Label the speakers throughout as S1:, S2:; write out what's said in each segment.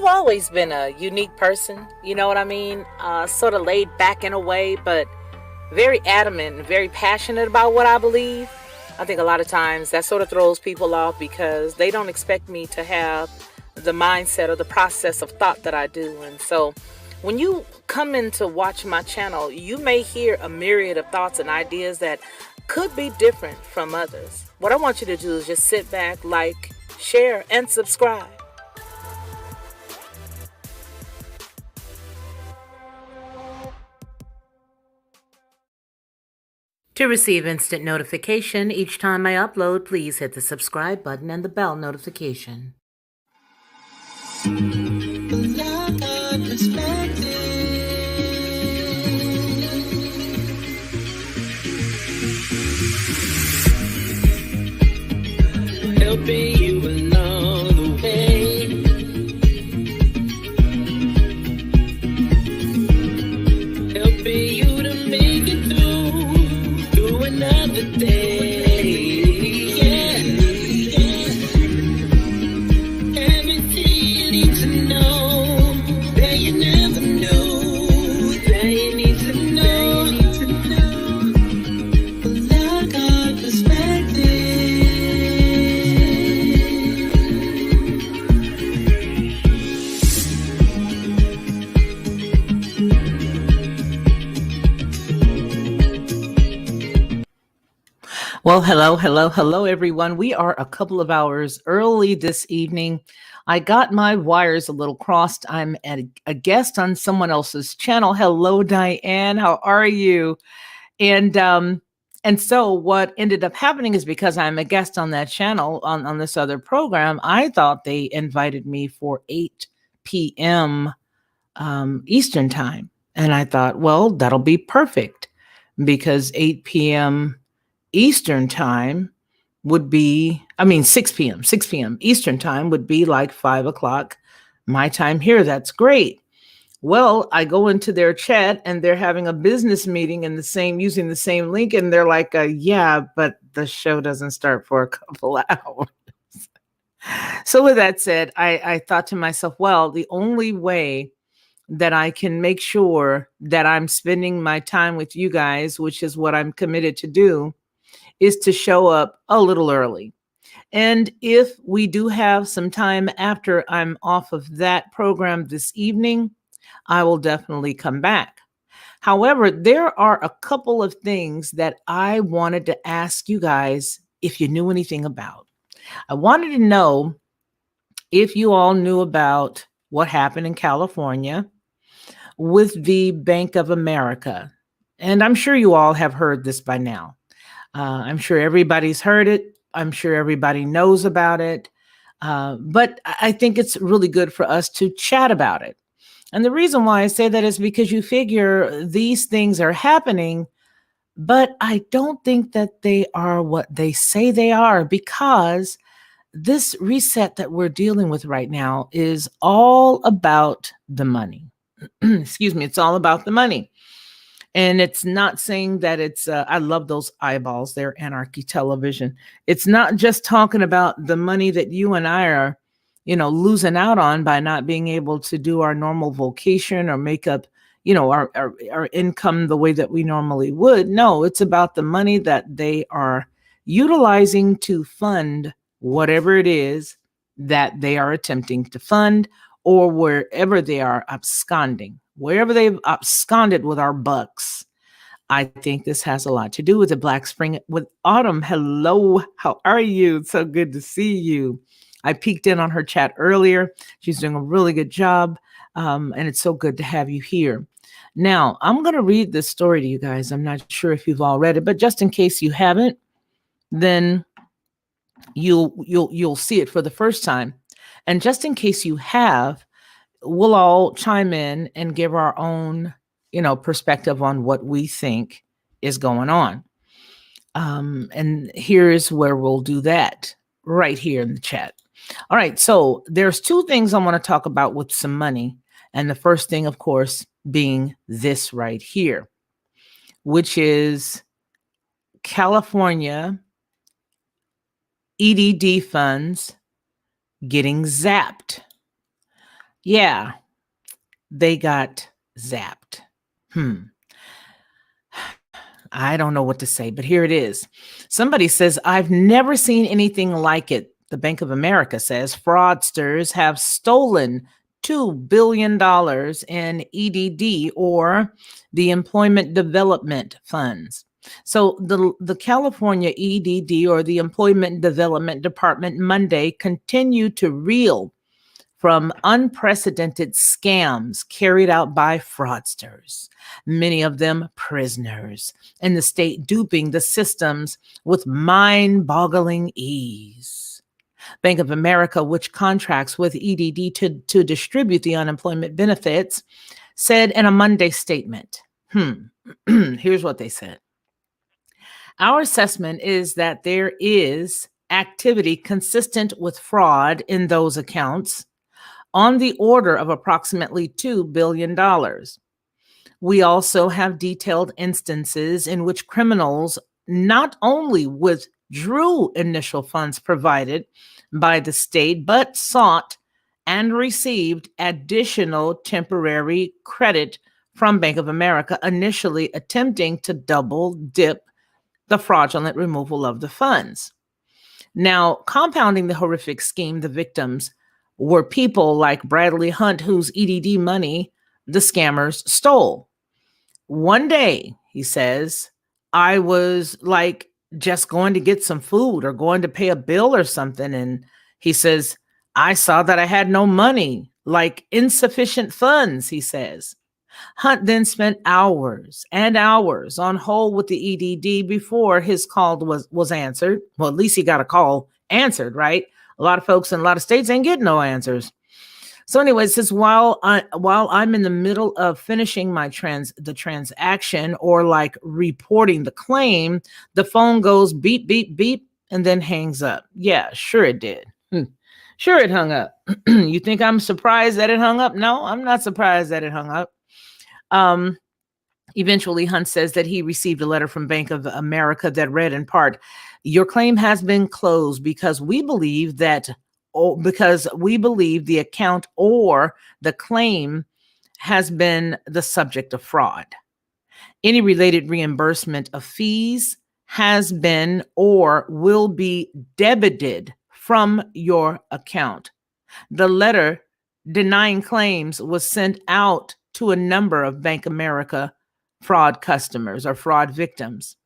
S1: I've always been a unique person, you know what I mean? Sort of laid back in a way, but very adamant and very passionate about what I believe. I think a lot of times that sort of throws people off because they don't expect me to have the mindset or the process of thought that I do. And so when you come in to watch my channel, you may hear a myriad of thoughts and ideas that could be different from others. What I want you to do is just sit back, like, share, and subscribe. To receive instant notification each time I upload, please hit the subscribe button and the bell notification.
S2: Helping you along the way. Helping you to make it through another day. Yeah, everything you need to know that you never knew, that you need to know. Well, I got perspective.
S1: Well, hello, everyone. We are a couple of hours early this evening. I got my wires a little crossed. I'm a guest on someone else's channel. Hello, Diane. How are you? And so what ended up happening is because I'm a guest on that channel on this other program, I thought they invited me for 8 p.m. Eastern time. And I thought, well, that'll be perfect because 8 p.m. Eastern time would be, 6 p.m. Eastern time would be like 5 o'clock my time here. That's great. Well, I go into their chat and they're having a business meeting in using the same link. And they're like, yeah, but the show doesn't start for a couple hours. So with that said, I thought to myself, well, the only way that I can make sure that I'm spending my time with you guys, which is what I'm committed to do, is to show up a little early. And if we do have some time after I'm off of that program this evening, I will definitely come back. However, there are a couple of things that I wanted to ask you guys if you knew anything about. I wanted to know if you all knew about what happened in California with the Bank of America. And I'm sure you all have heard this by now. I'm sure everybody's heard it. I'm sure everybody knows about it. But I think it's really good for us to chat about it. And the reason why I say that is because you figure these things are happening, but I don't think that they are what they say they are, because this reset that we're dealing with right now is all about the money. Excuse me, it's all about the money. And it's not saying that it's, I love those eyeballs, they're Anarchy Television. It's not just talking about the money that you and I are, losing out on by not being able to do our normal vocation or make up, our income the way that we normally would. No, it's about the money that they are utilizing to fund whatever it is that they are attempting to fund, or wherever they are absconding, wherever they've absconded with our bucks. I think this has a lot to do with the Black Spring with Autumn. Hello, how are you? It's so good to see you. I peeked in on her chat earlier. She's doing a really good job, and it's so good to have you here. Now, I'm going to read this story to you guys. I'm not sure if you've all read it, but just in case you haven't, then you'll see it for the first time. And just in case you have, we'll all chime in and give our own, perspective on what we think is going on. And here's where we'll do that right here in the chat. All right. So there's two things I want to talk about with some money. And the first thing, of course, being this right here, which is California EDD funds getting zapped. Yeah, they got zapped. Hmm. I don't know what to say, but here it is. Somebody says, I've never seen anything like it. The Bank of America says fraudsters have stolen $2 billion in EDD, or the Employment Development Funds. So the California EDD, or the Employment Development Department, Monday continued to reel from unprecedented scams carried out by fraudsters, many of them prisoners, in the state duping the systems with mind-boggling ease. Bank of America, which contracts with EDD to distribute the unemployment benefits, said in a Monday statement, here's what they said. Our assessment is that there is activity consistent with fraud in those accounts on the order of approximately $2 billion. We also have detailed instances in which criminals not only withdrew initial funds provided by the state, but sought and received additional temporary credit from Bank of America, initially attempting to double dip the fraudulent removal of the funds. Now, compounding the horrific scheme, the victims were people like Bradley Hunt, whose EDD money the scammers stole. One day, he says, I was like just going to get some food or going to pay a bill or something. And he says, I saw that I had no money, like insufficient funds, he says. Hunt then spent hours and hours on hold with the EDD before his call was answered. Well, at least he got a call answered, right? A lot of folks in a lot of states ain't getting no answers. So anyway, it says while I'm in the middle of finishing my transaction, or like reporting the claim, the phone goes beep, beep, beep, and then hangs up. Yeah, sure it did. Sure it hung up. You think I'm surprised that it hung up? No, I'm not surprised that it hung up. Eventually, Hunt says that he received a letter from Bank of America that read in part, your claim has been closed because we believe the account or the claim has been the subject of fraud. Any related reimbursement of fees has been or will be debited from your account. The letter denying claims was sent out to a number of Bank America fraud customers or fraud victims.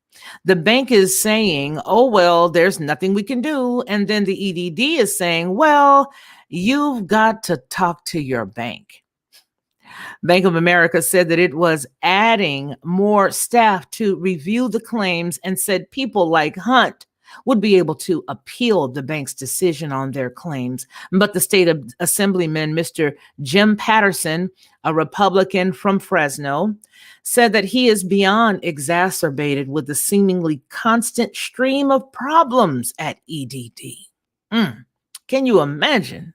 S1: The bank is saying, oh, well, there's nothing we can do. And then the EDD is saying, well, you've got to talk to your bank. Bank of America said that it was adding more staff to review the claims and said people like Hunt would be able to appeal the bank's decision on their claims. But the state assemblyman, Mr. Jim Patterson, a Republican from Fresno, said that he is beyond exacerbated with the seemingly constant stream of problems at EDD. Can you imagine?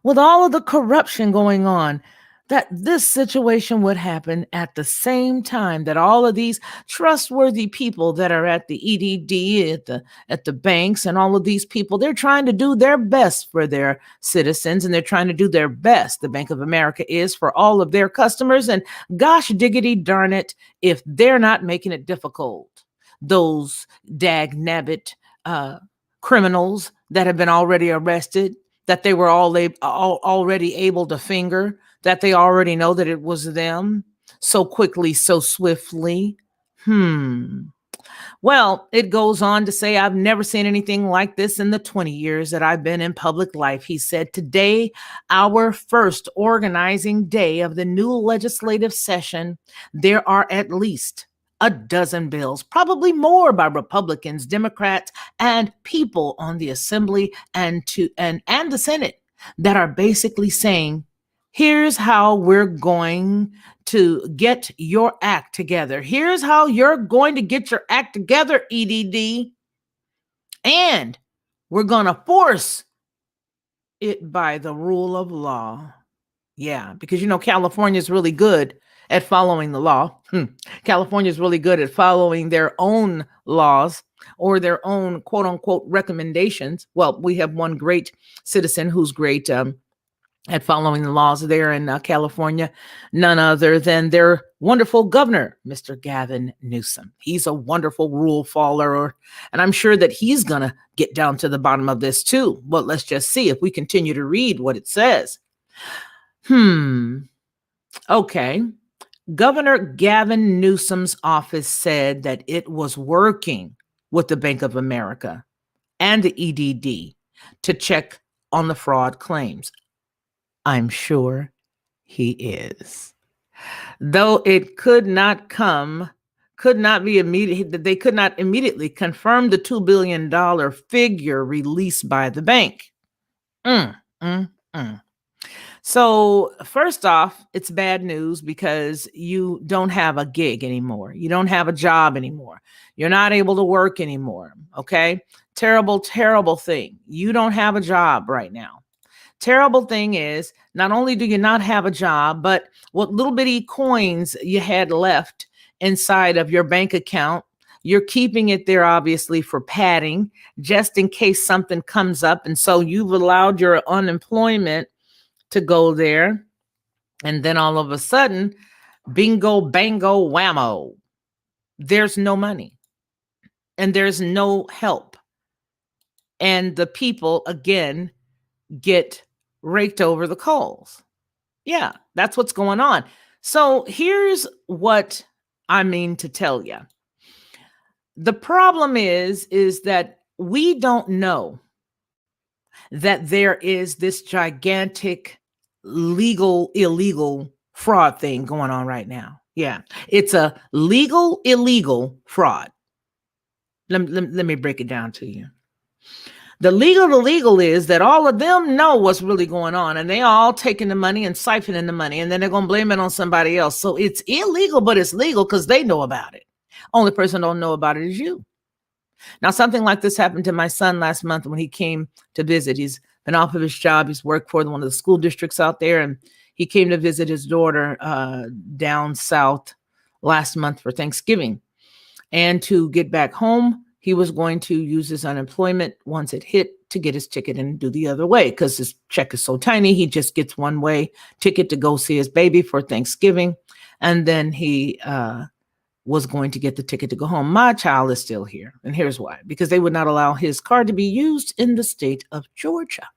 S1: With all of the corruption going on, that this situation would happen at the same time that all of these trustworthy people that are at the EDD, at the banks, and all of these people, they're trying to do their best for their citizens, and they're trying to do their best, the Bank of America is, for all of their customers. And gosh diggity darn it, if they're not making it difficult, those dag nabbit criminals that have been already arrested, that they were already able to finger, that they already know that it was them so quickly, so swiftly. Well, it goes on to say, I've never seen anything like this in the 20 years that I've been in public life. He said, today, our first organizing day of the new legislative session, there are at least a dozen bills, probably more, by Republicans, Democrats, and people on the Assembly and the Senate that are basically saying, here's how we're going to get your act together. Here's how you're going to get your act together, EDD. And we're going to force it by the rule of law. Yeah, because, California is really good at following the law. California is really good at following their own laws or their own quote unquote recommendations. Well, we have one great citizen who's great, at following the laws there in California, none other than their wonderful governor, Mr. Gavin Newsom. He's a wonderful rule follower, and I'm sure that he's going to get down to the bottom of this too. But let's just see if we continue to read what it says. Okay. Governor Gavin Newsom's office said that it was working with the Bank of America and the EDD to check on the fraud claims. I'm sure he is. Though it could not be immediate, they could not immediately confirm the $2 billion figure released by the bank. So first off, it's bad news because you don't have a gig anymore. You don't have a job anymore. You're not able to work anymore. Okay. Terrible, terrible thing. You don't have a job right now. Terrible thing is, not only do you not have a job, but what little bitty coins you had left inside of your bank account, you're keeping it there, obviously, for padding, just in case something comes up. And so you've allowed your unemployment to go there. And then all of a sudden, bingo, bango, whammo, there's no money and there's no help. And the people, again, get raked over the coals. Yeah, that's what's going on. So here's what I mean to tell you. The problem is that we don't know that there is this gigantic legal, illegal fraud thing going on right now. Yeah, it's a legal, illegal fraud. Let me break it down to you. The legal is that all of them know what's really going on, and they all taking the money and siphoning the money, and then they're going to blame it on somebody else. So it's illegal, but it's legal because they know about it. Only person don't know about it is you. Now, something like this happened to my son last month when he came to visit. He's been off of his job. He's worked for one of the school districts out there, and he came to visit his daughter down south last month for Thanksgiving. And to get back home, he was going to use his unemployment once it hit to get his ticket and do the other way because his check is so tiny. He just gets one way ticket to go see his baby for Thanksgiving. And then he was going to get the ticket to go home. My child is still here. And here's why. Because they would not allow his card to be used in the state of Georgia.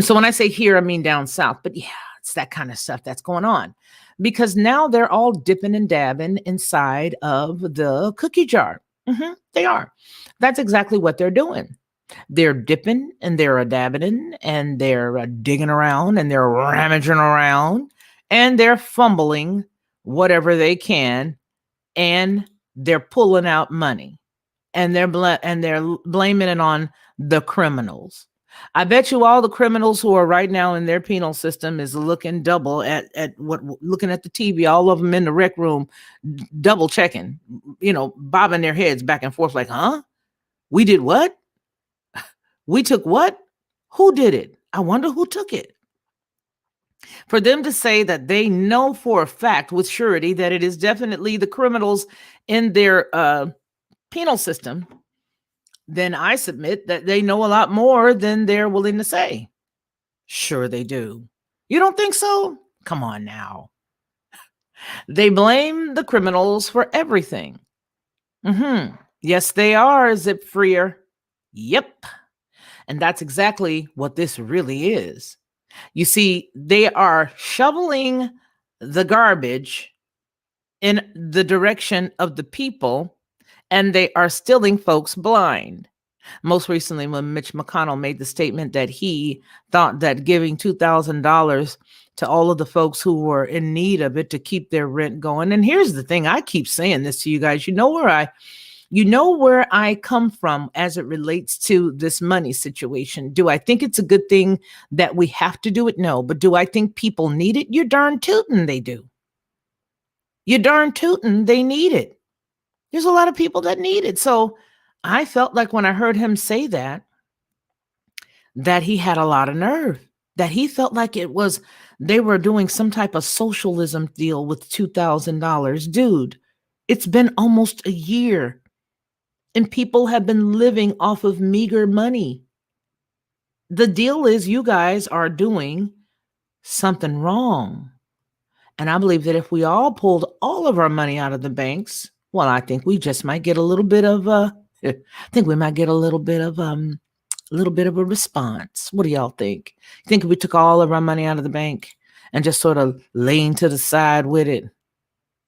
S1: So when I say here, I mean down south. But yeah, it's that kind of stuff that's going on. Because now they're all dipping and dabbing inside of the cookie jar. They are. That's exactly what they're doing. They're dipping and they're dabbing and they're digging around and they're rummaging around and they're fumbling whatever they can, and they're pulling out money and they're blaming it on the criminals. I bet you all the criminals who are right now in their penal system is looking double at looking at the TV, all of them in the rec room, double checking, bobbing their heads back and forth like, huh? We did what? We took what? Who did it? I wonder who took it. For them to say that they know for a fact with surety that it is definitely the criminals in their penal system, then I submit that they know a lot more than they're willing to say. Sure they do. You don't think so? Come on now. They blame the criminals for everything. Yes, they are, Zip Freer. Yep. And that's exactly what this really is. You see, they are shoveling the garbage in the direction of the people, and they are stealing folks blind. Most recently, when Mitch McConnell made the statement that he thought that giving $2,000 to all of the folks who were in need of it to keep their rent going. And here's the thing, I keep saying this to you guys. You know where I come from as it relates to this money situation. Do I think it's a good thing that we have to do it? No. But do I think people need it? You're darn tootin' they do. You're darn tootin' they need it. There's a lot of people that need it. So I felt like when I heard him say that he had a lot of nerve, that he felt like they were doing some type of socialism deal with $2,000. Dude, it's been almost a year. And people have been living off of meager money. The deal is you guys are doing something wrong. And I believe that if we all pulled all of our money out of the banks, well, I think we just might get a little bit of I think we might get a little bit of a response. What do y'all think? Think if we took all of our money out of the bank and just sort of leaned to the side with it?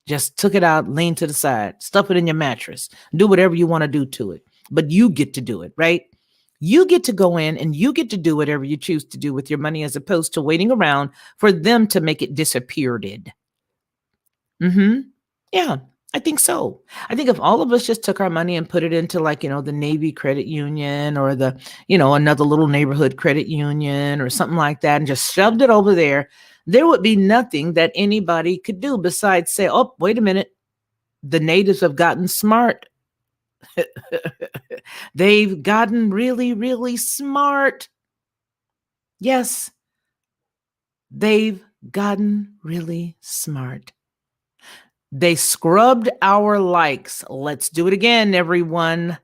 S1: Just took it out, lean to the side, stuff it in your mattress, do whatever you want to do to it. But you get to do it, right? You get to go in and you get to do whatever you choose to do with your money as opposed to waiting around for them to make it disappeared. Mm-hmm. Yeah, I think so. I think if all of us just took our money and put it into the Navy credit union or another little neighborhood credit union or something like that and just shoved it over there would be nothing that anybody could do besides say, oh, wait a minute. The natives have gotten smart. They've gotten really, really smart. Yes, they've gotten really smart. They scrubbed our likes. Let's do it again, everyone.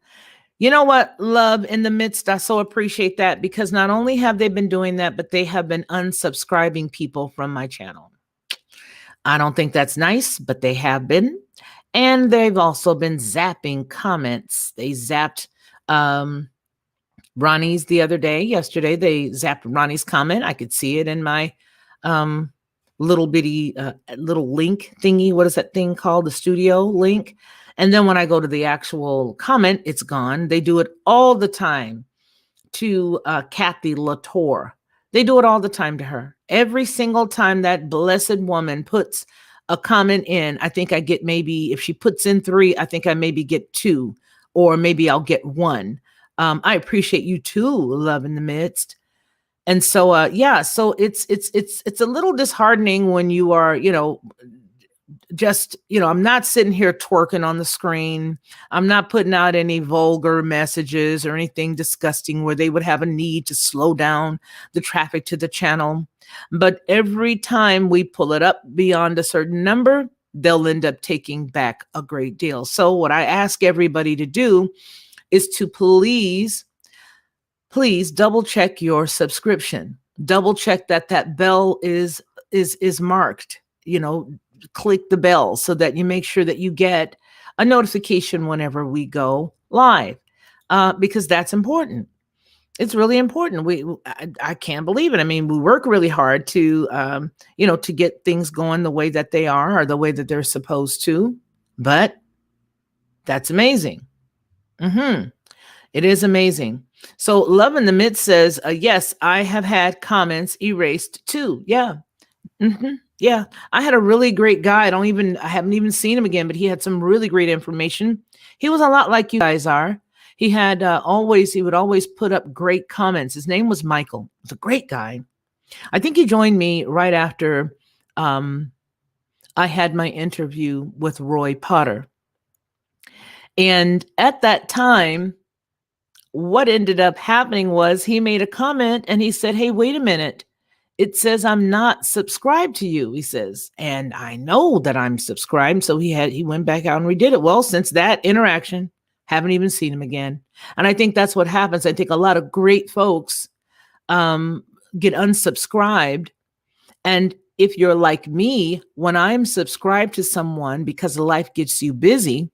S1: You know what, love in the midst, I so appreciate that because not only have they been doing that, but they have been unsubscribing people from my channel. I don't think that's nice, but they have been. And they've also been zapping comments. They zapped Ronnie's yesterday, they zapped Ronnie's comment. I could see it in my little bitty little link thingy. What is that thing called? The studio link. And then when I go to the actual comment, it's gone. They do it all the time to Kathy Latour. They do it all the time to her. Every single time that blessed woman puts a comment in, I think I get maybe, if she puts in 3, I think I maybe get 2, or maybe I'll get 1. I appreciate you too, love in the midst. And so, yeah, so it's a little disheartening when you are, I'm not sitting here twerking on the screen. I'm not putting out any vulgar messages or anything disgusting where they would have a need to slow down the traffic to the channel. But every time we pull it up beyond a certain number, they'll end up taking back a great deal. So what I ask everybody to do is to please double check your subscription. Double check that bell is marked, click the bell so that you make sure that you get a notification whenever we go live, because that's important. It's really important. I can't believe it. I mean, we work really hard to, to get things going the way that they are or the way that they're supposed to, but that's amazing. It is amazing. So Love in the Midst says, yes, I have had comments erased too. Yeah. Yeah. I had a really great guy. I haven't even seen him again, but he had some really great information. He was a lot like you guys are. He had he would always put up great comments. His name was Michael. He was a great guy. I think he joined me right after I had my interview with Roy Potter. And at that time, what ended up happening was he made a comment and he said, hey, wait a minute. It says I'm not subscribed to you, he says. And I know that I'm subscribed. So he went back out and redid it. Well, since that interaction, haven't even seen him again. And I think that's what happens. I think a lot of great folks get unsubscribed. And if you're like me, when I'm subscribed to someone because life gets you busy,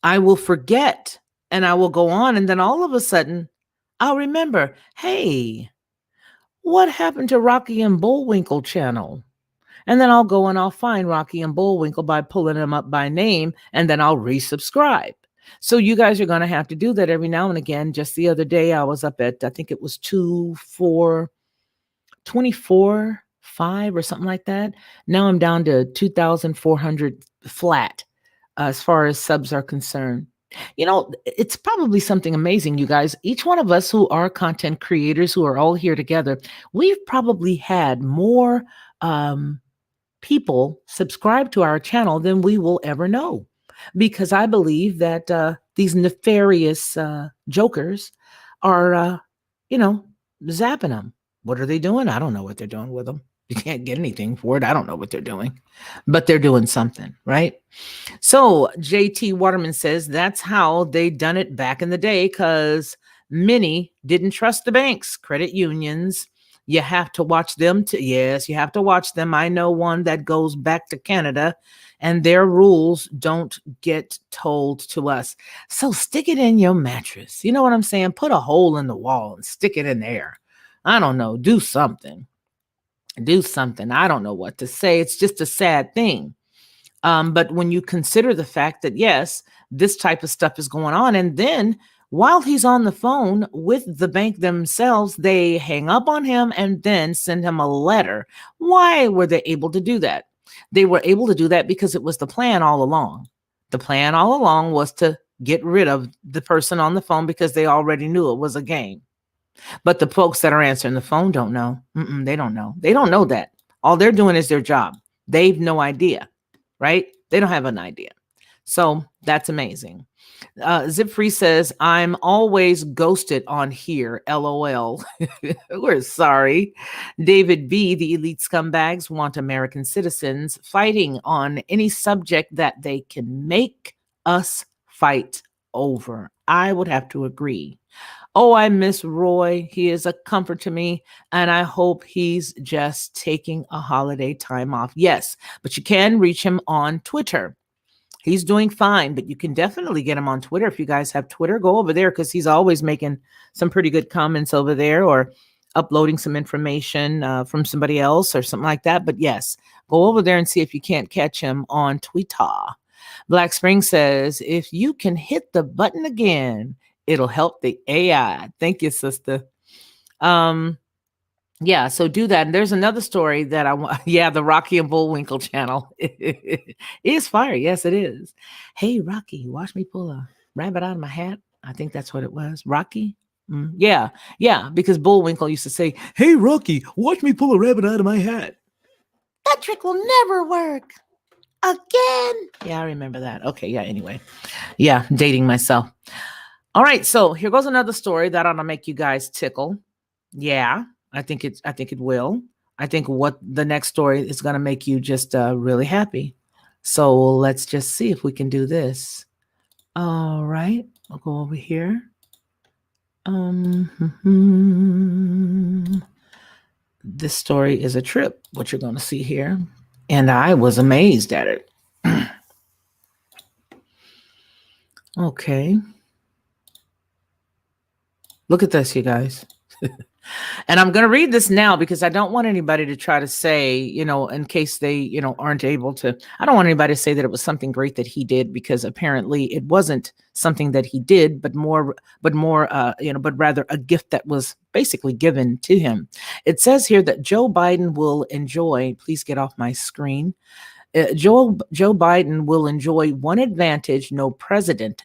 S1: I will forget and I will go on. And then all of a sudden I'll remember, hey, what happened to Rocky and Bullwinkle channel? And then I'll go and I'll find Rocky and Bullwinkle by pulling them up by name, and then I'll resubscribe. So you guys are going to have to do that every now and again. Just the other day, I was up at, I think it was 24.5 or something like that. Now I'm down to 2,400 flat as far as subs are concerned. It's probably something amazing, you guys. Each one of us who are content creators who are all here together, we've probably had more people subscribe to our channel than we will ever know. Because I believe that these nefarious jokers are, zapping them. What are they doing? I don't know what they're doing with them. You can't get anything for it. I don't know what they're doing, but they're doing something, right? So JT Waterman says that's how they done it back in the day, because many didn't trust the banks, credit unions, You have to watch them. Yes, you have to watch them. I know one that goes back to Canada, and their rules don't get told to us. So stick it in your mattress. You know what I'm saying? Put a hole in the wall and stick it in there. I don't know. Do something. Do something. I don't know what to say. It's just a sad thing. But when you consider the fact that, yes, this type of stuff is going on, and then while he's on the phone with the bank themselves, they hang up on him and then send him a letter. Why were they able to do that? They were able to do that because it was the plan all along. The plan all along was to get rid of the person on the phone because they already knew it was a game. But the folks that are answering the phone don't know. They don't know. They don't know that. All they're doing is their job. They've no idea, right? They don't have an idea. So that's amazing. Zip Free says, I'm always ghosted on here. LOL. We're sorry. David B, the elite scumbags want American citizens fighting on any subject that they can make us fight over. I would have to agree. Oh, I miss Roy. He is a comfort to me, and I hope he's just taking a holiday time off. Yes, but you can reach him on Twitter. He's doing fine, but you can definitely get him on Twitter. If you guys have Twitter, go over there because he's always making some pretty good comments over there or uploading some information from somebody else or something like that. But yes, go over there and see if you can't catch him on Twitter. Black Spring says, if you can hit the button again, it'll help the AI. Thank you, sister. Yeah, so do that. And there's another story that I want. Yeah, the Rocky and Bullwinkle channel. It is fire. Yes, it is. Hey, Rocky, watch me pull a rabbit out of my hat. I think that's what it was. Rocky? Yeah, because Bullwinkle used to say, hey, Rocky, watch me pull a rabbit out of my hat. That trick will never work again. Yeah, I remember that. Okay, yeah, anyway. Yeah, dating myself. All right, so here goes another story that ought to make you guys tickle. Yeah, I think it will. I think what the next story is going to make you just really happy. So let's just see if we can do this. All right, I'll go over here. This story is a trip, what you're going to see here. And I was amazed at it. Okay. Look at this, you guys. And I'm going to read this now because I don't want anybody to try to say, in case they, aren't able to, I don't want anybody to say that it was something great that he did, because apparently it wasn't something that he did, but rather a gift that was basically given to him. It says here that Joe Biden will enjoy, please get off my screen. Joe Biden will enjoy one advantage no president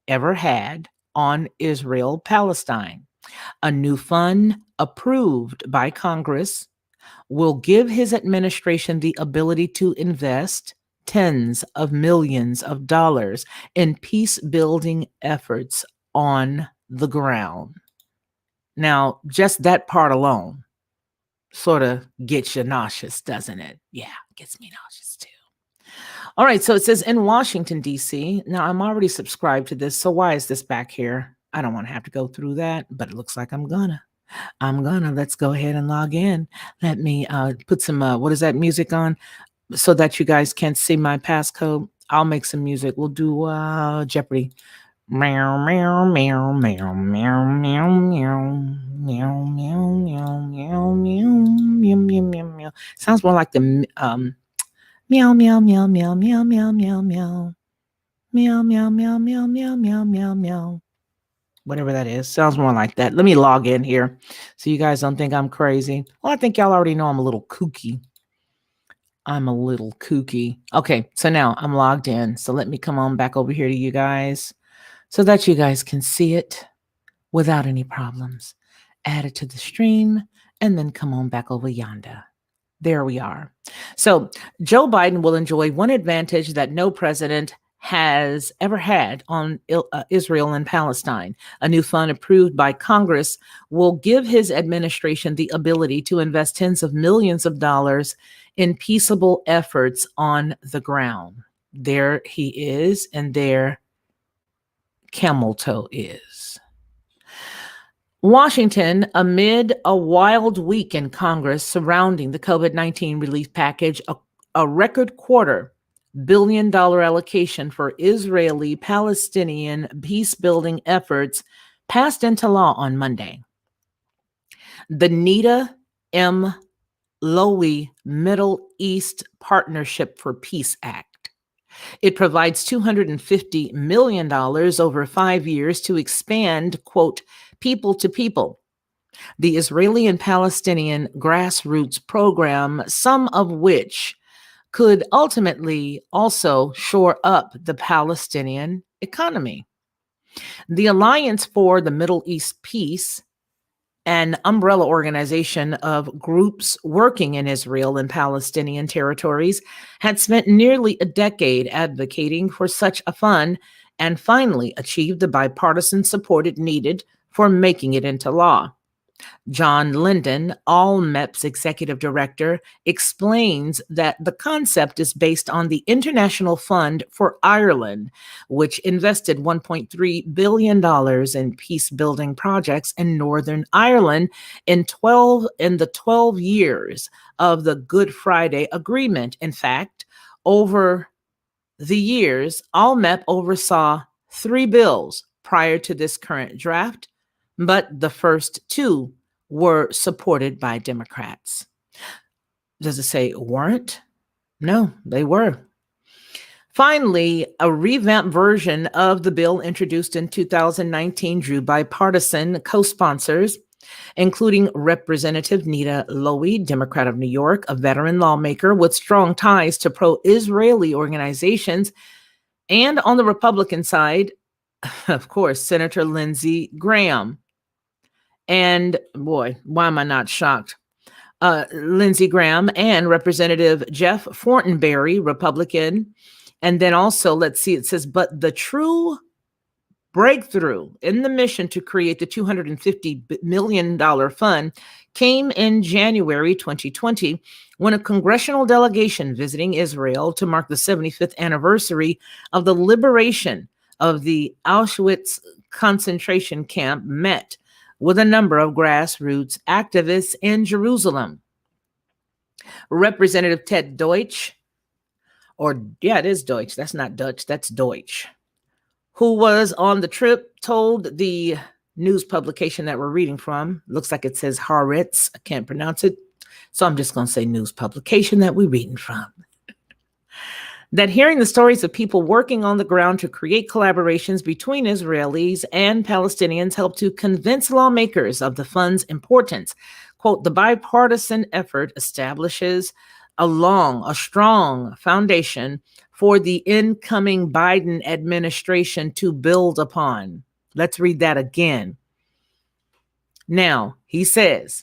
S1: ever had on Israel-Palestine. A new fund approved by Congress will give his administration the ability to invest tens of millions of dollars in peace-building efforts on the ground. Now, just that part alone sort of gets you nauseous, doesn't it? Yeah, gets me nauseous too. All right, so it says in Washington, D.C. Now, I'm already subscribed to this, so why is this back here? I don't want to have to go through that, but it looks like I'm gonna. Let's go ahead and log in. Let me put some, what is that music on so that you guys can't see my passcode. I'll make some music. We'll do Jeopardy. Meow, meow, meow, meow, meow, meow, meow, meow, meow, meow, meow, meow, meow, meow, meow. Sounds more like the meow, meow, meow, meow, meow, meow, meow, meow. Meow, meow, meow, meow, meow, meow, meow, meow. Whatever that is. Sounds more like that. Let me log in here so you guys don't think I'm crazy. Well, I think y'all already know I'm a little kooky. Okay, so now I'm logged in. So let me come on back over here to you guys so that you guys can see it without any problems. Add it to the stream and then come on back over yonder. There we are. So Joe Biden will enjoy one advantage that no president has ever had on Israel and Palestine. A new fund approved by Congress will give his administration the ability to invest tens of millions of dollars in peaceable efforts on the ground. There he is, and there Camel Toe is. Washington, amid a wild week in Congress surrounding the COVID-19 relief package, a record $250 million allocation for Israeli Palestinian peace building efforts passed into law on Monday. The Nita M. Lowey Middle East Partnership for Peace Act. It provides $250 million over 5 years to expand, quote, people to people, the Israeli and Palestinian grassroots program, some of which could ultimately also shore up the Palestinian economy. The Alliance for the Middle East Peace, an umbrella organization of groups working in Israel and Palestinian territories, had spent nearly a decade advocating for such a fund and finally achieved the bipartisan support it needed for making it into law. John Linden, ALMEP's executive director, explains that the concept is based on the International Fund for Ireland, which invested $1.3 billion in peace-building projects in Northern Ireland in the 12 years of the Good Friday Agreement. In fact, over the years, ALMEP oversaw 3 bills prior to this current draft, but the first 2 were supported by Democrats. Does it say weren't? No, they were. Finally, a revamped version of the bill introduced in 2019 drew bipartisan co-sponsors, including Representative Nita Lowey, Democrat of New York, a veteran lawmaker with strong ties to pro-Israeli organizations, and on the Republican side, of course, Senator Lindsey Graham. And boy, why am I not shocked? Lindsey Graham and Representative Jeff Fortenberry, Republican. And then also, let's see, it says, but the true breakthrough in the mission to create the $250 million fund came in January 2020, when a congressional delegation visiting Israel to mark the 75th anniversary of the liberation of the Auschwitz concentration camp met with a number of grassroots activists in Jerusalem. Representative Ted Deutsch, it is Deutsch, that's not Dutch, that's Deutsch, who was on the trip, told the news publication that we're reading from, looks like it says Haaretz, I can't pronounce it, so I'm just going to say news publication that we're reading from, that hearing the stories of people working on the ground to create collaborations between Israelis and Palestinians helped to convince lawmakers of the fund's importance. Quote, the bipartisan effort establishes a strong foundation for the incoming Biden administration to build upon. Let's read that again. Now, he says,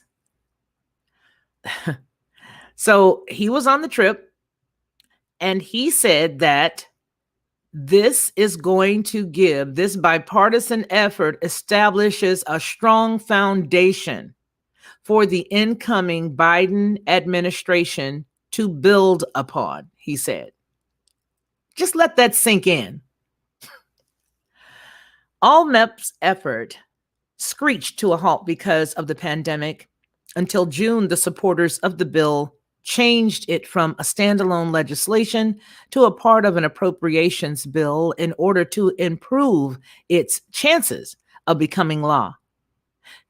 S1: so he was on the trip, and he said that this bipartisan effort establishes a strong foundation for the incoming Biden administration to build upon, he said. Just let that sink in. ALMEP's effort screeched to a halt because of the pandemic. Until June, the supporters of the bill changed it from a standalone legislation to a part of an appropriations bill in order to improve its chances of becoming law.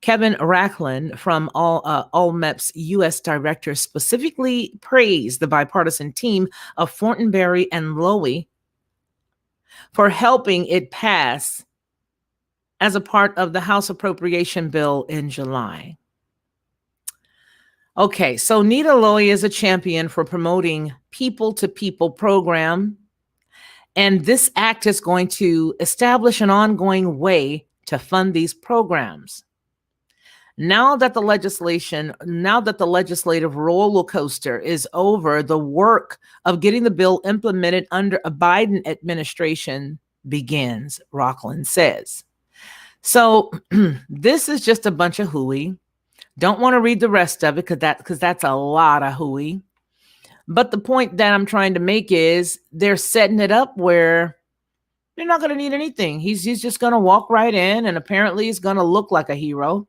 S1: Kevin Rachlin from ALMEP's U.S. director specifically praised the bipartisan team of Fortenberry and Lowey for helping it pass as a part of the House appropriation bill in July. Okay, so Nita Lowey is a champion for promoting people-to-people program, and this act is going to establish an ongoing way to fund these programs. Now that the legislative roller coaster is over, the work of getting the bill implemented under a Biden administration begins, Rachlin says. So this is just a bunch of hooey. Don't want to read the rest of it because that's a lot of hooey. But the point that I'm trying to make is they're setting it up where you're not going to need anything. He's just going to walk right in, and apparently he's going to look like a hero.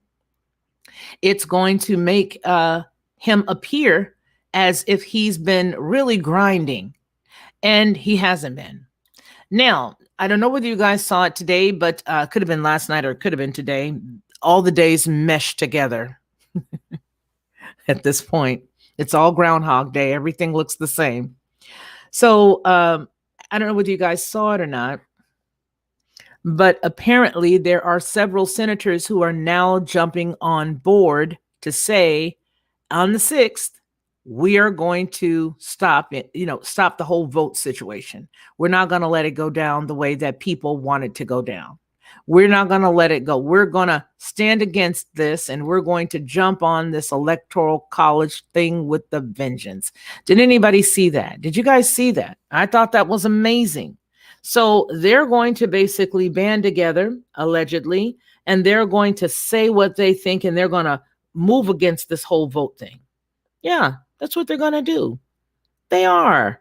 S1: It's going to make him appear as if he's been really grinding, and he hasn't been. Now, I don't know whether you guys saw it today, but could have been last night or it could have been today. All the days meshed together at this point. It's all Groundhog Day. Everything looks the same. So I don't know whether you guys saw it or not, but apparently there are several senators who are now jumping on board to say on the 6th, we are going to stop it, stop the whole vote situation. We're not going to let it go down the way that people want it to go down. We're not going to let it go. We're going to stand against this, and we're going to jump on this electoral college thing with the vengeance. Did anybody see that? Did you guys see that? I thought that was amazing. So they're going to basically band together, allegedly, and they're going to say what they think, and they're going to move against this whole vote thing. Yeah, that's what they're going to do. They are.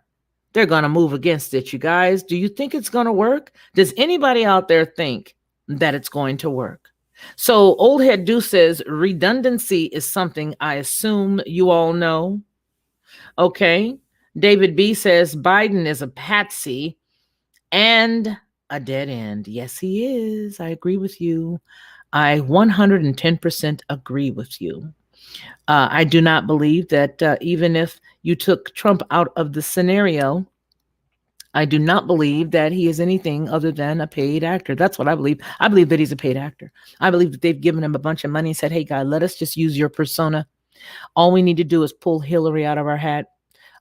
S1: They're going to move against it, you guys. Do you think it's going to work? Does anybody out there think that it's going to work? So Old Head Do says redundancy is something I assume you all know. Okay. David B says Biden is a patsy and a dead end. Yes, he is. I agree with you. I 110% agree with you. I do not believe that even if you took Trump out of the scenario, I do not believe that he is anything other than a paid actor. That's what I believe. I believe that he's a paid actor. I believe that they've given him a bunch of money and said, hey, guy, let us just use your persona. All we need to do is pull Hillary out of our hat.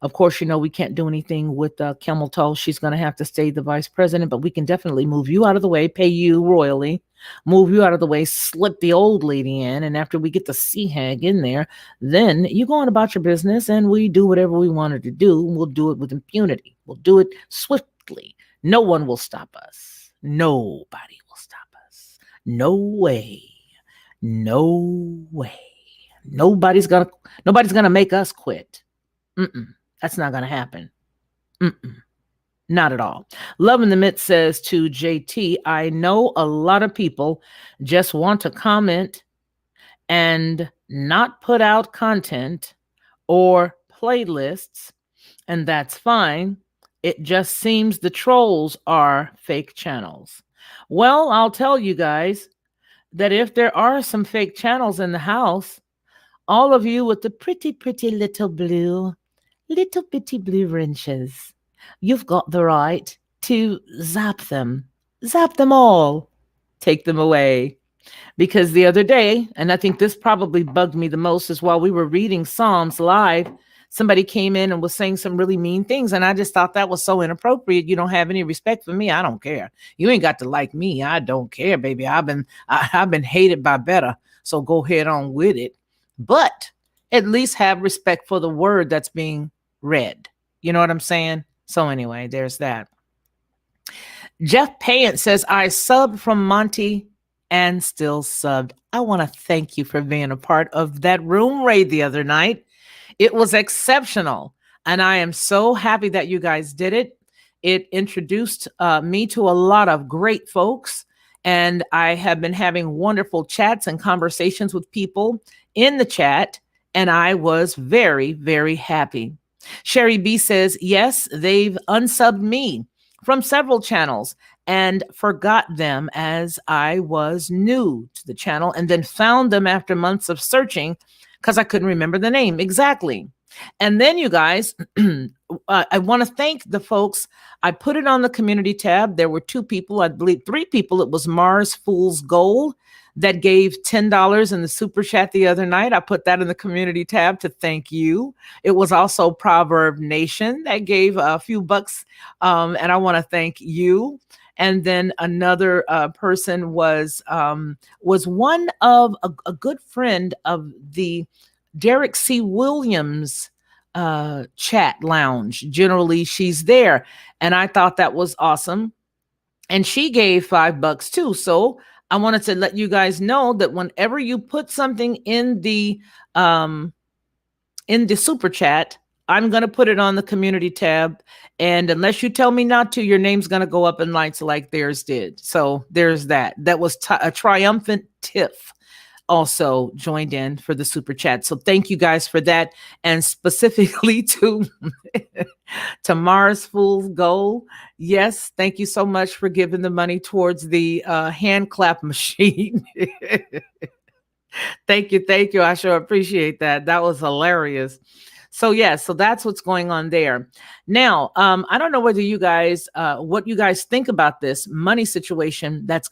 S1: Of course, we can't do anything with Camel Toe. She's going to have to stay the vice president, but we can definitely move you out of the way, pay you royally, move you out of the way, slip the old lady in. And after we get the sea hag in there, then you go on about your business and we do whatever we wanted to do. We'll do it with impunity. We'll do it swiftly. No one will stop us. Nobody will stop us. No way. No way. Nobody's gonna make us quit. That's not gonna happen. Not at all. Love in the Midst says to JT, I know a lot of people just want to comment and not put out content or playlists, and that's fine. It just seems the trolls are fake channels. Well, I'll tell you guys that if there are some fake channels in the house, all of you with the pretty, pretty little bitty blue wrenches, you've got the right to zap them all, take them away. Because the other day, and I think this probably bugged me the most, is while we were reading Psalms live, somebody came in and was saying some really mean things. And I just thought that was so inappropriate. You don't have any respect for me. I don't care. You ain't got to like me. I don't care, baby. I've been hated by better. So go ahead on with it. But at least have respect for the word that's being read. You know what I'm saying? So anyway, there's that. Jeff Payant says, I subbed from Monty and still subbed. I want to thank you for being a part of that room raid the other night. It was exceptional. And I am so happy that you guys did it. It introduced me to a lot of great folks. And I have been having wonderful chats and conversations with people in the chat. And I was very, very happy. Sherry B says, yes, they've unsubbed me from several channels and forgot them as I was new to the channel, and then found them after months of searching because I couldn't remember the name exactly. And then you guys, I want to thank the folks. I put it on the community tab. There were 2 people, I believe 3 people. It was Mars Fool's Gold that gave $10 in the super chat the other night. I put that in the community tab to thank you. It was also Proverb Nation that gave a few bucks. And I want to thank you. And then another person was one of a good friend of the Derek C. Williams chat lounge. Generally, she's there. And I thought that was awesome. And she gave $5 too. So I wanted to let you guys know that whenever you put something in the super chat, I'm going to put it on the community tab. And unless you tell me not to, your name's going to go up in lights like theirs did. So there's that. That was a triumphant tiff. also joined in for the super chat. So thank you guys for that. And specifically to Mars Fool's Gold. Yes, thank you so much for giving the money towards the hand clap machine. Thank you. Thank you. I sure appreciate that. That was hilarious. So yeah, so that's what's going on there. Now, I don't know whether you guys, what you guys think about this money situation that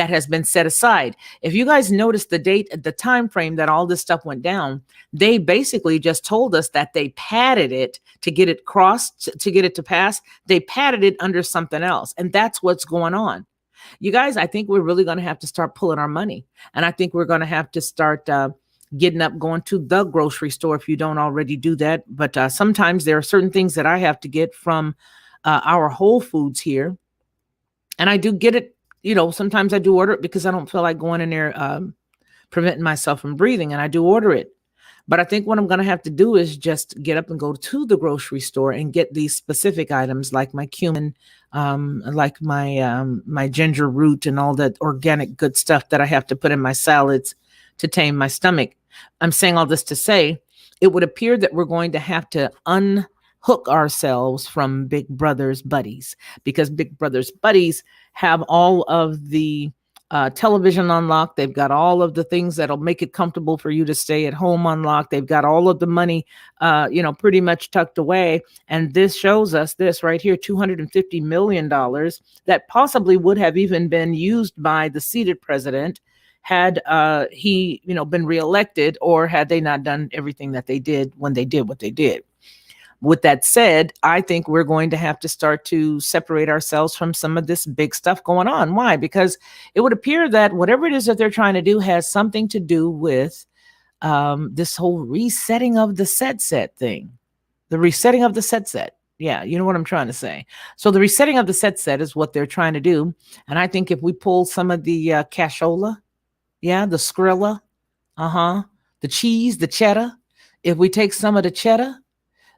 S1: has been set aside. If you guys notice the date, the time frame that all this stuff went down, they basically just told us that they padded it to get it crossed, to get it to pass. They padded it under something else, and that's what's going on. You guys, I think we're really going to have to start pulling our money, and I think we're going to have to start getting up, going to the grocery store if you don't already do that. But sometimes there are certain things that I have to get from our Whole Foods here. And I do get it, sometimes I do order it because I don't feel like going in there preventing myself from breathing. And I do order it. But I think what I'm going to have to do is just get up and go to the grocery store and get these specific items like my cumin, like my ginger root and all that organic good stuff that I have to put in my salads to tame my stomach. I'm saying all this to say it would appear that we're going to have to unhook ourselves from Big Brother's buddies, because Big Brother's buddies have all of the television unlocked. They've got all of the things that'll make it comfortable for you to stay at home unlocked. They've got all of the money, pretty much tucked away. And this shows us this right here, $250 million that possibly would have even been used by the seated president had he, been reelected, or had they not done everything that they did when they did what they did. With that said, I think we're going to have to start to separate ourselves from some of this big stuff going on. Why? Because it would appear that whatever it is that they're trying to do has something to do with this whole resetting of the set thing. The resetting of the set. Yeah, you know what I'm trying to say. So the resetting of the set is what they're trying to do. And I think if we pull some of the cashola, the Skrilla, the cheese, the cheddar, if we take some of the cheddar,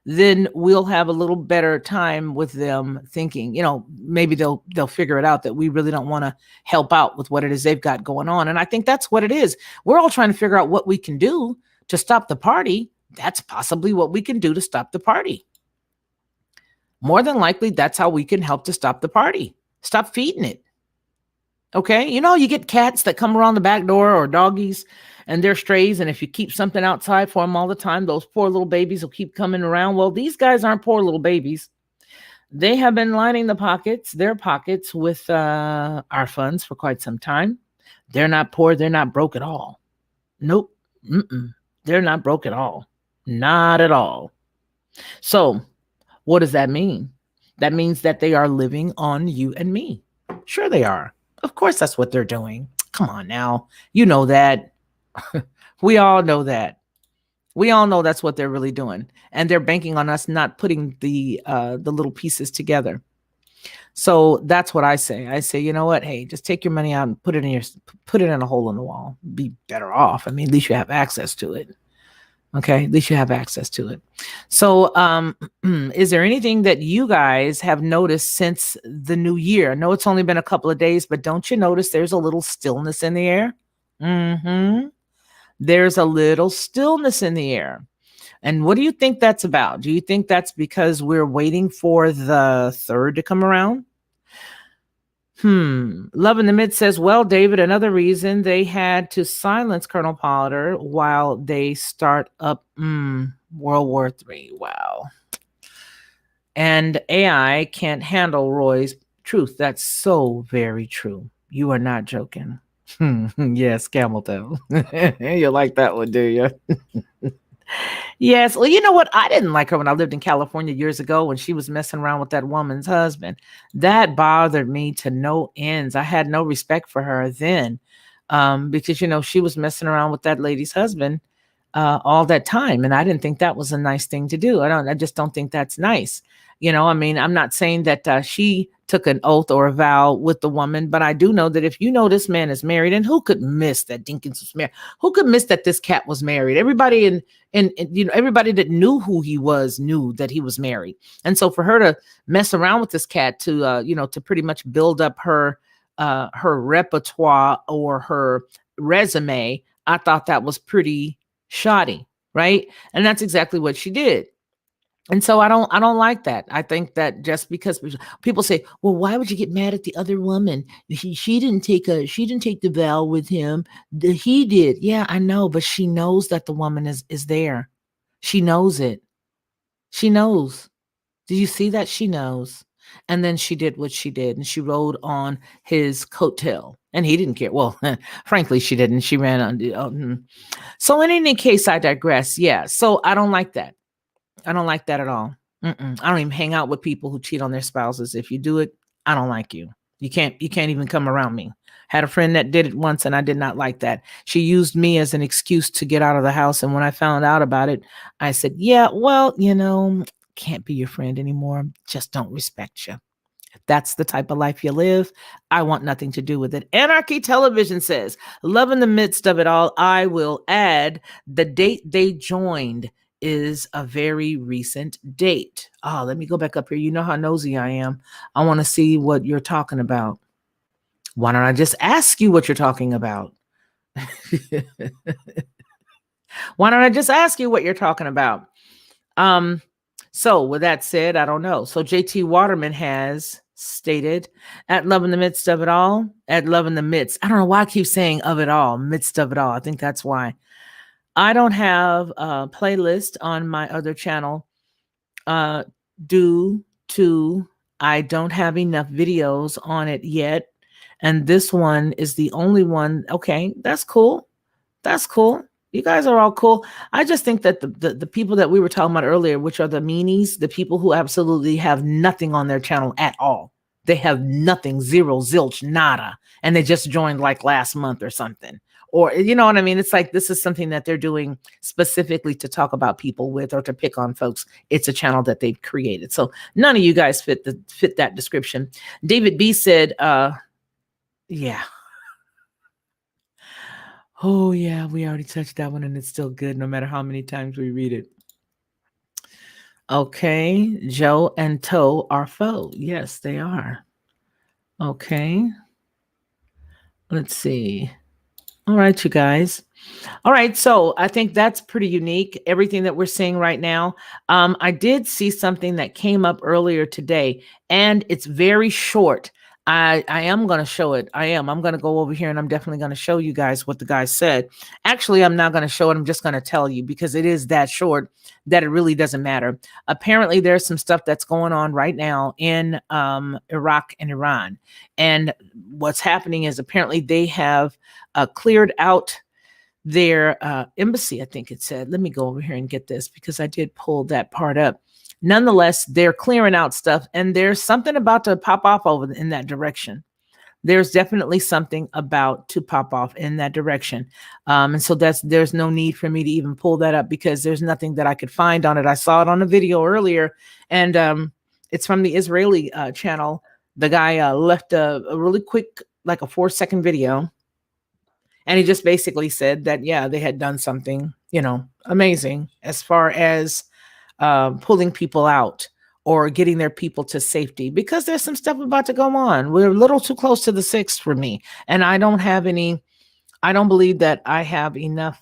S1: then we'll have a little better time with them thinking, maybe they'll figure it out that we really don't want to help out with what it is they've got going on. And I think that's what it is. We're all trying to figure out what we can do to stop the party. That's possibly what we can do to stop the party. More than likely, that's how we can help to stop the party. Stop feeding it. Okay. You get cats that come around the back door, or doggies, and they're strays. And if you keep something outside for them all the time, those poor little babies will keep coming around. Well, these guys aren't poor little babies. They have been lining their pockets with our funds for quite some time. They're not poor. They're not broke at all. Nope. They're not broke at all. Not at all. So what does that mean? That means that they are living on you and me. Sure they are. Of course, that's what they're doing. Come on now. You know that. We all know that. We all know that's what they're really doing. And they're banking on us not putting the little pieces together. So that's what I say. I say, you know what? Hey, just take your money out and put it in a hole in the wall. Be better off. I mean, at least you have access to it. Okay, at least you have access to it. So is there anything that you guys have noticed since the new year? I know it's only been a couple of days, but don't you notice there's a little stillness in the air? There's a little stillness in the air. And what do you think that's about? Do you think that's because we're waiting for the third to come around? Love in the Mid says, well, David, another reason they had to silence Colonel Potter while they start up World War III. Wow. And AI can't handle Roy's truth. That's so very true. You are not joking. Yes, camel toe. You like that one, do you? Yes. Well, you know what? I didn't like her when I lived in California years ago when she was messing around with that woman's husband. That bothered me to no ends. I had no respect for her then because, she was messing around with that lady's husband all that time. And I didn't think that was a nice thing to do. I just don't think that's nice. I'm not saying that she took an oath or a vow with the woman, but I do know that if this man is married, and who could miss that Dinkins was married? Who could miss that this cat was married? Everybody everybody that knew who he was knew that he was married. And so for her to mess around with this cat to pretty much build up her repertoire or her resume, I thought that was pretty shoddy, right? And that's exactly what she did. And so I don't like that. I think that just because people say, well, why would you get mad at the other woman? She didn't take the vow with him. He did. Yeah, I know, but she knows that the woman is there. She knows it. She knows. Do you see that? She knows. And then she did what she did, and she rode on his coattail, and he didn't care. Well, frankly, she didn't. She ran on. So in any case, I digress. Yeah. So I don't like that. I don't like that at all. I don't even hang out with people who cheat on their spouses. If you do it, I don't like you. You can't even come around me. Had a friend that did it once and I did not like that. She used me as an excuse to get out of the house. And when I found out about it, I said, yeah, well, can't be your friend anymore. Just don't respect you. If that's the type of life you live, I want nothing to do with it. Anarchy Television says, love in the midst of it all. I will add the date they joined is a very recent date. Oh, let me go back up here. You know how nosy I am. I want to see what you're talking about. Why don't I just ask you what you're talking about? Why don't I just ask you what you're talking about? So with that said, I don't know. So JT Waterman has stated, at love in the midst of it all, at love in the midst. I don't know why I keep saying of it all, midst of it all. I think that's why. I don't have a playlist on my other channel due to I don't have enough videos on it yet. And this one is the only one. Okay, that's cool. That's cool. You guys are all cool. I just think that the people that we were talking about earlier, which are the meanies, the people who absolutely have nothing on their channel at all. They have nothing, zero, zilch, nada. And they just joined like last month or something. Or, you know what I mean? It's like, this is something that they're doing specifically to talk about people with or to pick on folks. It's a channel that they've created. So none of you guys fit that description. David B said, yeah. Oh, yeah, we already touched that one and it's still good no matter how many times we read it. Okay, Joe and Toe are foe. Yes, they are. Okay. Let's see. All right, you guys. All right, so I think that's pretty unique, everything that we're seeing right now. I did see something that came up earlier today, and it's very short. I am going to show it. I'm going to go over here, and I'm definitely going to show you guys what the guy said. Actually, I'm not going to show it. I'm just going to tell you because it is that short that it really doesn't matter. Apparently, there's some stuff that's going on right now in Iraq and Iran. And what's happening is apparently they have cleared out their embassy, I think it said. Let me go over here and get this because I did pull that part up. Nonetheless, they're clearing out stuff and there's something about to pop off over in that direction. There's definitely something about to pop off in that direction. And so there's no need for me to even pull that up because there's nothing that I could find on it. I saw it on a video earlier and it's from the Israeli channel. The guy left a really quick, like a 4-second video. And he just basically said that, yeah, they had done something, amazing as far as pulling people out or getting their people to safety because there's some stuff about to go on. We're a little too close to the 6th for me. And I don't believe that I have enough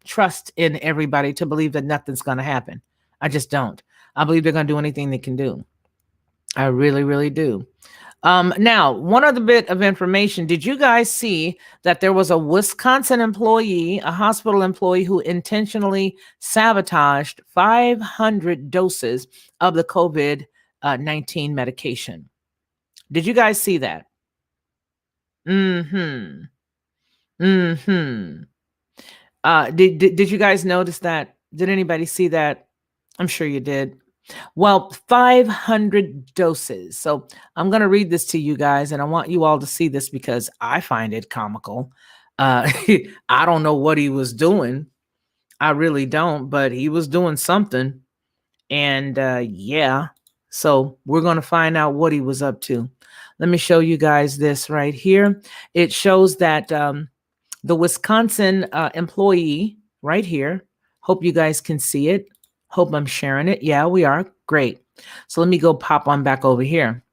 S1: trust in everybody to believe that nothing's going to happen. I just don't. I believe they're going to do anything they can do. I really, really do. Now, one other bit of information. Did you guys see that there was a Wisconsin employee, a hospital employee who intentionally sabotaged 500 doses of the COVID-19 medication? Did you guys see that? Did you guys notice that? Did anybody see that? I'm sure you did. Well, 500 doses. So I'm going to read this to you guys, and I want you all to see this because I find it comical. I don't know what he was doing. I really don't, but he was doing something. And yeah, so we're going to find out what he was up to. Let me show you guys this right here. It shows that the Wisconsin employee right here. Hope you guys can see it. Hope I'm sharing it. Yeah, we are. Great. So let me go pop on back over here.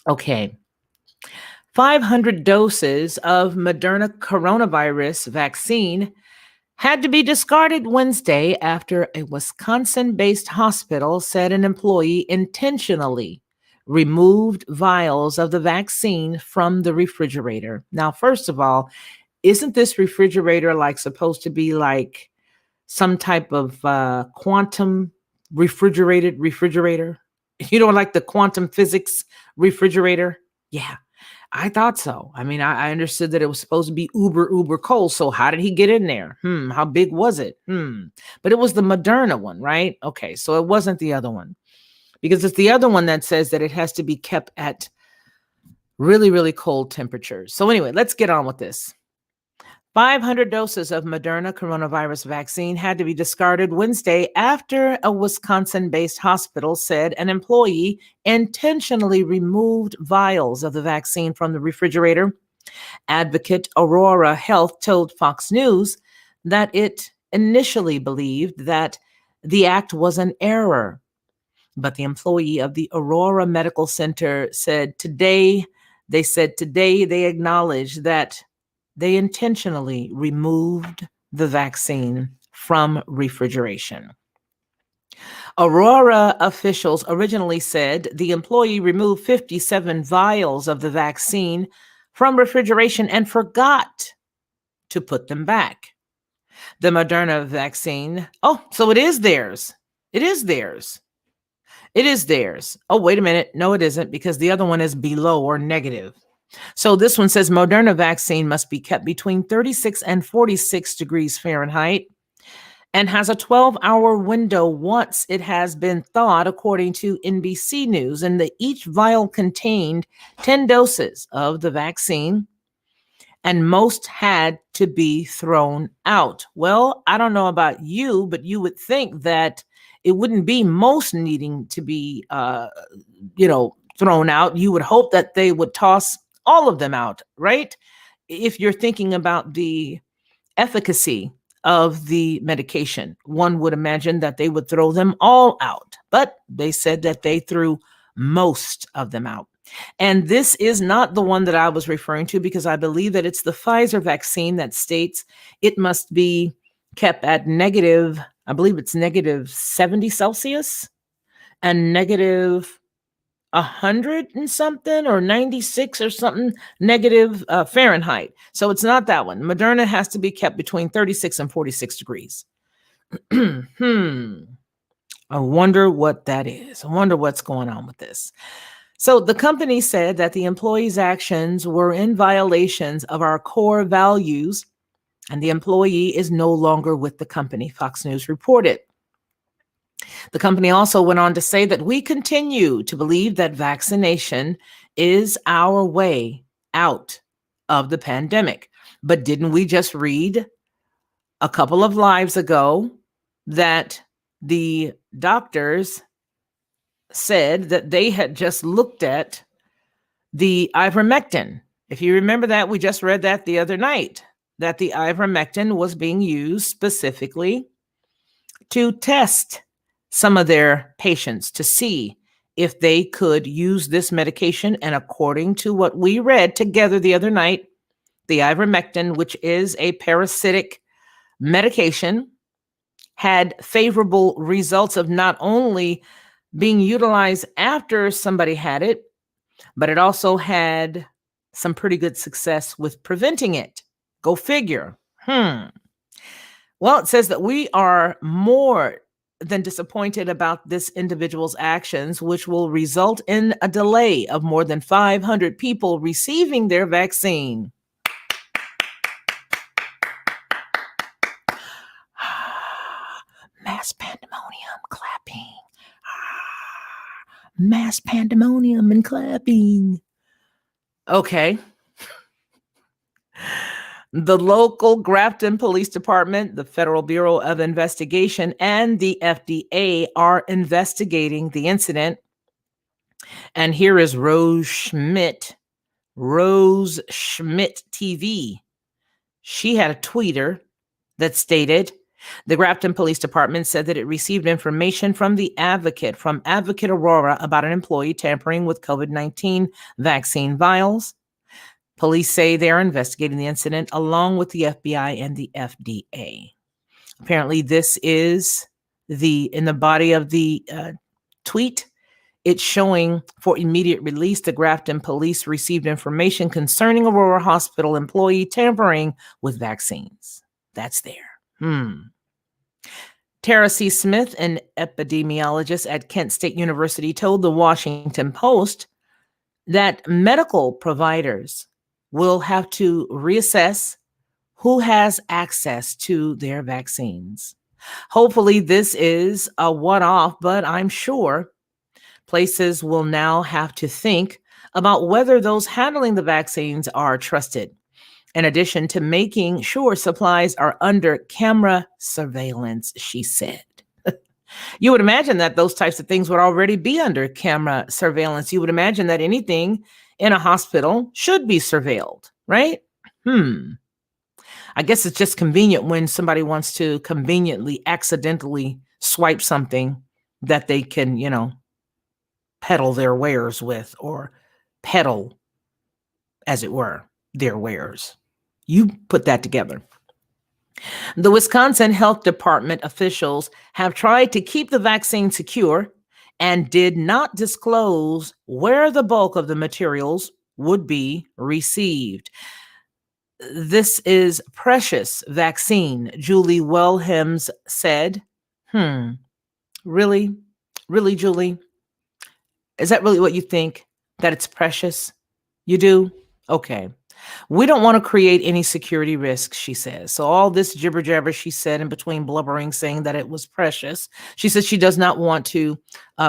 S1: Okay. 500 doses of Moderna coronavirus vaccine had to be discarded Wednesday after a Wisconsin-based hospital said an employee intentionally removed vials of the vaccine from the refrigerator. Now, first of all, isn't this refrigerator like supposed to be like some type of quantum refrigerator? You know, like the quantum physics refrigerator? Yeah, I thought so. I mean, I understood that it was supposed to be uber cold. So how did he get in there? How big was it? But it was the Moderna one, right? Okay, so it wasn't the other one, because it's the other one that says that it has to be kept at really cold temperatures. So anyway, let's get on with this. 500 doses of Moderna coronavirus vaccine had to be discarded Wednesday after a Wisconsin-based hospital said an employee intentionally removed vials of the vaccine from the refrigerator. Advocate Aurora Health told Fox News that it initially believed that the act was an error, but the employee of the Aurora Medical Center said today they acknowledged that they intentionally removed the vaccine from refrigeration. Aurora officials originally said the employee removed 57 vials of the vaccine from refrigeration and forgot to put them back. The Moderna vaccine, so it is theirs. It is theirs. It is theirs. Oh, wait a minute. No, it isn't, because the other one is below or negative. So this one says Moderna vaccine must be kept between 36 and 46 degrees Fahrenheit and has a 12-hour window once it has been thawed, according to NBC News. And each vial contained 10 doses of the vaccine, and most had to be thrown out. Well, I don't know about you, but you would think that it wouldn't be most needing to be, thrown out. You would hope that they would toss all of them out, right? If you're thinking about the efficacy of the medication, one would imagine that they would throw them all out, but they said that they threw most of them out. And this is not the one that I was referring to, because I believe that it's the Pfizer vaccine that states it must be kept at negative, I believe it's negative 70 Celsius and negative 100 and something, or 96 or something negative Fahrenheit. So it's not that one. Moderna has to be kept between 36 and 46 degrees. I wonder what that is. I wonder what's going on with this. So the company said that the employee's actions were in violations of our core values, and the employee is no longer with the company, Fox News reported. The company also went on to say that we continue to believe that vaccination is our way out of the pandemic. But didn't we just read a couple of lives ago that the doctors said that they had just looked at the ivermectin? If you remember that, we just read that the other night, that the ivermectin was being used specifically to test some of their patients to see if they could use this medication. And according to what we read together the other night, the ivermectin, which is a parasitic medication, had favorable results of not only being utilized after somebody had it, but it also had some pretty good success with preventing it. Go figure. Well, it says that we are more than disappointed about this individual's actions, which will result in a delay of more than 500 people receiving their vaccine. Mass pandemonium, clapping. Mass pandemonium and clapping. Okay. The local Grafton Police Department, the Federal Bureau of Investigation, and the FDA are investigating the incident. And here is Rose Schmidt TV. She had a tweeter that stated, the Grafton Police Department said that it received information from Advocate Aurora, about an employee tampering with COVID-19 vaccine vials. Police say they are investigating the incident along with the FBI and the FDA. Apparently, this is in the body of the tweet. It's showing for immediate release. The Grafton police received information concerning Aurora Hospital employee tampering with vaccines. That's there. Tara C. Smith, an epidemiologist at Kent State University, told the Washington Post that medical providers will have to reassess who has access to their vaccines. Hopefully, this is a one-off, but I'm sure places will now have to think about whether those handling the vaccines are trusted, in addition to making sure supplies are under camera surveillance, she said. You would imagine that those types of things would already be under camera surveillance. You would imagine that anything in a hospital should be surveilled, right? I guess it's just convenient when somebody wants to conveniently, accidentally swipe something that they can, peddle their wares with, or peddle, as it were, their wares. You put that together. The Wisconsin Health Department officials have tried to keep the vaccine secure and did not disclose where the bulk of the materials would be received. This is precious vaccine, Julie Wilhelms said. Really? Really, Julie? Is that really what you think? That it's precious? You do? Okay. We don't want to create any security risks, she says. So all this jibber jabber she said in between blubbering, saying that it was precious. She says she does not want to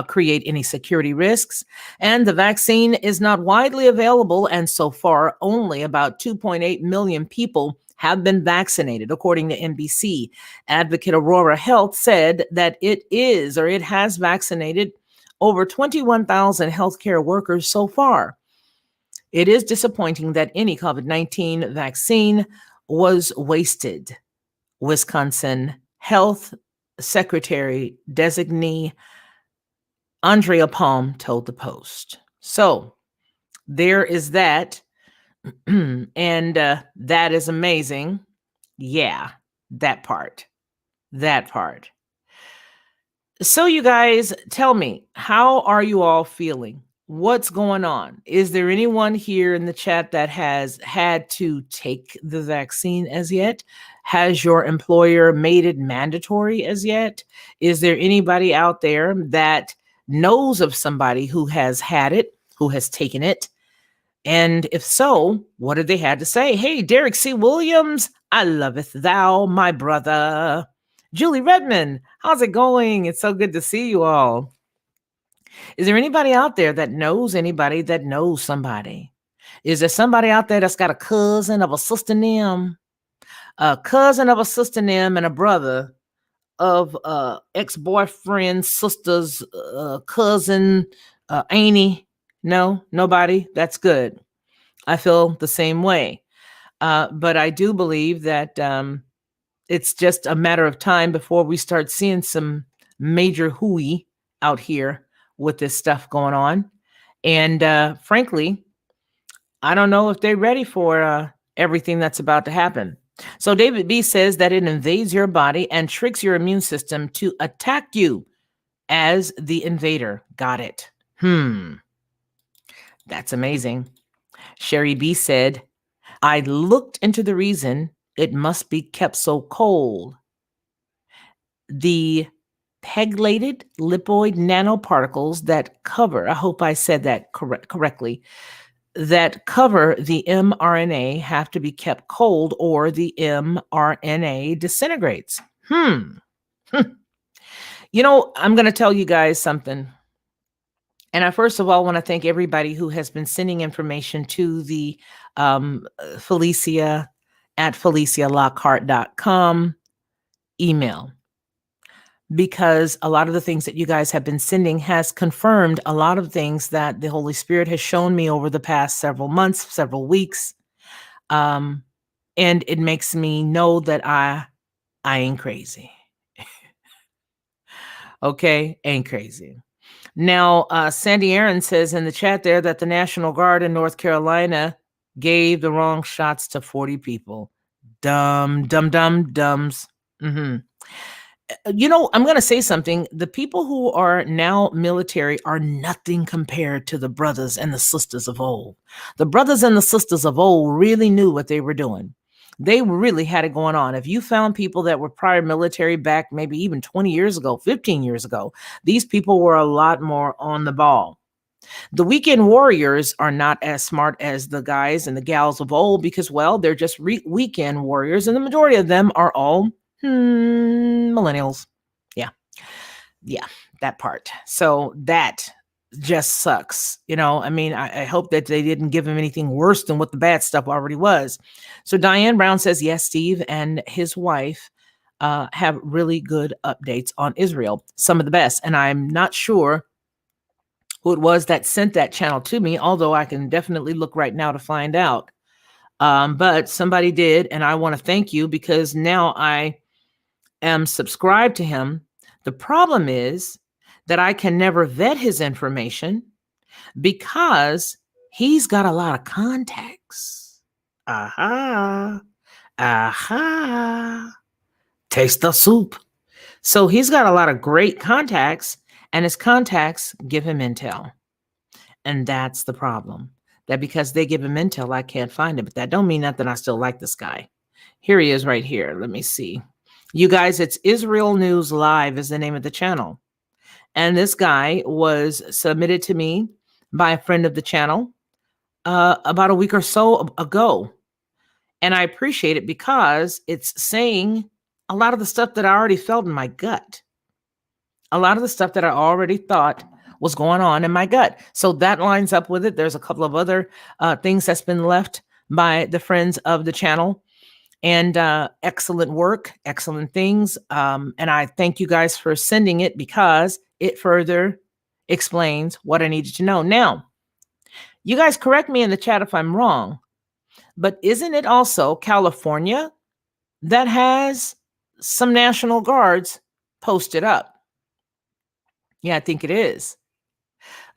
S1: create any security risks. And the vaccine is not widely available. And so far, only about 2.8 million people have been vaccinated, according to NBC. Advocate Aurora Health said that it has vaccinated over 21,000 healthcare workers so far. It is disappointing that any COVID-19 vaccine was wasted, Wisconsin Health Secretary designee Andrea Palm told the Post. So there is that. And that is amazing. Yeah, that part. So you guys, tell me, how are you all feeling? What's going on? Is there anyone here in the chat that has had to take the vaccine as yet? Has your employer made it mandatory as yet? Is there anybody out there that knows of somebody who has had it, who has taken it? And if so, what did they have to say? Hey, Derek C. Williams, I loveth thou, my brother. Julie Redmond, how's it going? It's so good to see you all. Is there anybody out there that knows anybody that knows somebody? Is there somebody out there that's got a cousin of a sister name? A cousin of a sister name and a brother of ex-boyfriend, sister's cousin, auntie? No, nobody? That's good. I feel the same way. But I do believe that it's just a matter of time before we start seeing some major hooey out here with this stuff going on. And frankly, I don't know if they're ready for everything that's about to happen. So David B says that it invades your body and tricks your immune system to attack you as the invader. Got it. That's amazing. Sherry B said, I looked into the reason it must be kept so cold. The pegylated lipoid nanoparticles that cover, I hope I said that correctly, that cover the mRNA have to be kept cold or the mRNA disintegrates. I'm going to tell you guys something. And I first of all want to thank everybody who has been sending information to the Felicia at FeliciaLockhart.com email, because a lot of the things that you guys have been sending has confirmed a lot of things that the Holy Spirit has shown me over the past several months, several weeks. And it makes me know that I ain't crazy. Okay, ain't crazy. Now, Sandy Aaron says in the chat there that the National Guard in North Carolina gave the wrong shots to 40 people. Dumb, dumb, dumb, dumbs. I'm going to say something. The people who are now military are nothing compared to the brothers and the sisters of old. The brothers and the sisters of old really knew what they were doing. They really had it going on. If you found people that were prior military back maybe even 20 years ago, 15 years ago, these people were a lot more on the ball. The weekend warriors are not as smart as the guys and the gals of old because, well, they're just weekend warriors, and the majority of them are all millennials. Yeah, that part. So that just sucks. I hope that they didn't give him anything worse than what the bad stuff already was. So Diane Brown says, yes, Steve and his wife have really good updates on Israel, some of the best. And I'm not sure who it was that sent that channel to me, although I can definitely look right now to find out. But somebody did, and I want to thank you because now I am subscribed to him. The problem is that I can never vet his information because he's got a lot of contacts. Aha. Taste the soup. So he's got a lot of great contacts, and his contacts give him intel. And that's the problem. That because they give him intel, I can't find it. But that don't mean nothing. I still like this guy. Here he is right here. Let me see. You guys, it's Israel News Live is the name of the channel. And this guy was submitted to me by a friend of the channel about a week or so ago. And I appreciate it because it's saying a lot of the stuff that I already felt in my gut. A lot of the stuff that I already thought was going on in my gut. So that lines up with it. There's a couple of other things that's been left by the friends of the channel. And excellent work, excellent things. And I thank you guys for sending it because it further explains what I needed to know. Now, you guys correct me in the chat if I'm wrong, but isn't it also California that has some National Guards posted up? Yeah, I think it is.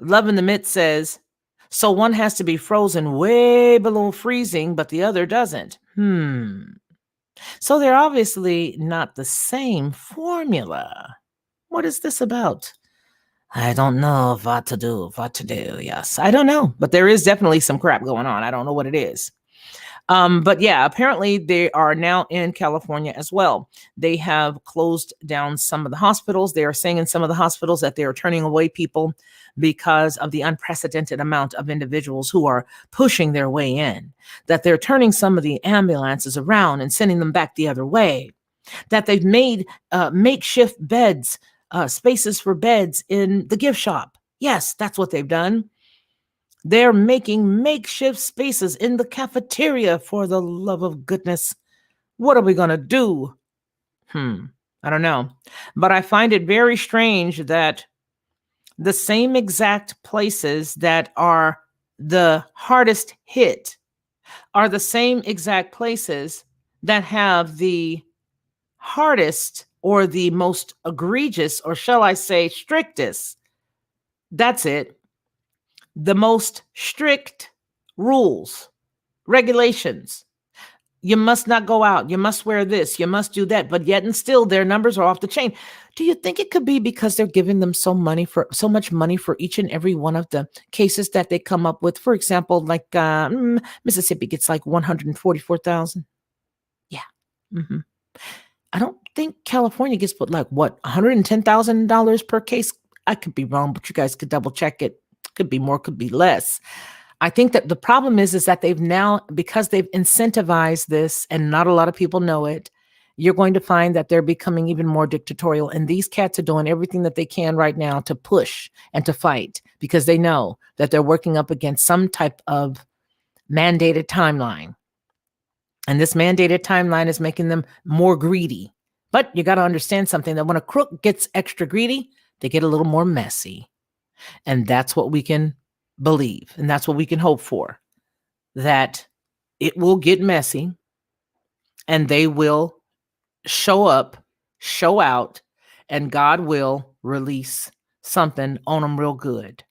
S1: Love in the Myth says, so one has to be frozen way below freezing, but the other doesn't. So they're obviously not the same formula. What is this about? I don't know what to do. Yes, I don't know, but there is definitely some crap going on. I don't know what it is. But yeah, apparently they are now in California as well. They have closed down some of the hospitals. They are saying in some of the hospitals that they are turning away people because of the unprecedented amount of individuals who are pushing their way in, that they're turning some of the ambulances around and sending them back the other way, that they've made makeshift beds, spaces for beds in the gift shop. Yes, that's what they've done. They're making makeshift spaces in the cafeteria, for the love of goodness. What are we going to do? I don't know. But I find it very strange that the same exact places that are the hardest hit are the same exact places that have the hardest or the most egregious, or shall I say strictest, that's it, the most strict rules, regulations. You must not go out. You must wear this. You must do that. But yet and still their numbers are off the chain. Do you think it could be because they're giving them so much money for each and every one of the cases that they come up with? For example, like Mississippi gets like $144,000. Yeah. I don't think California gets put like what, $110,000 per case. I could be wrong, but you guys could double check it. Could be more, could be less. I think that the problem is that they've now, because they've incentivized this and not a lot of people know it, you're going to find that they're becoming even more dictatorial. And these cats are doing everything that they can right now to push and to fight because they know that they're working up against some type of mandated timeline. And this mandated timeline is making them more greedy. But you got to understand something, that when a crook gets extra greedy, they get a little more messy. And that's what we can believe. And that's what we can hope for, that it will get messy and they will show up, show out, and God will release something on them real good.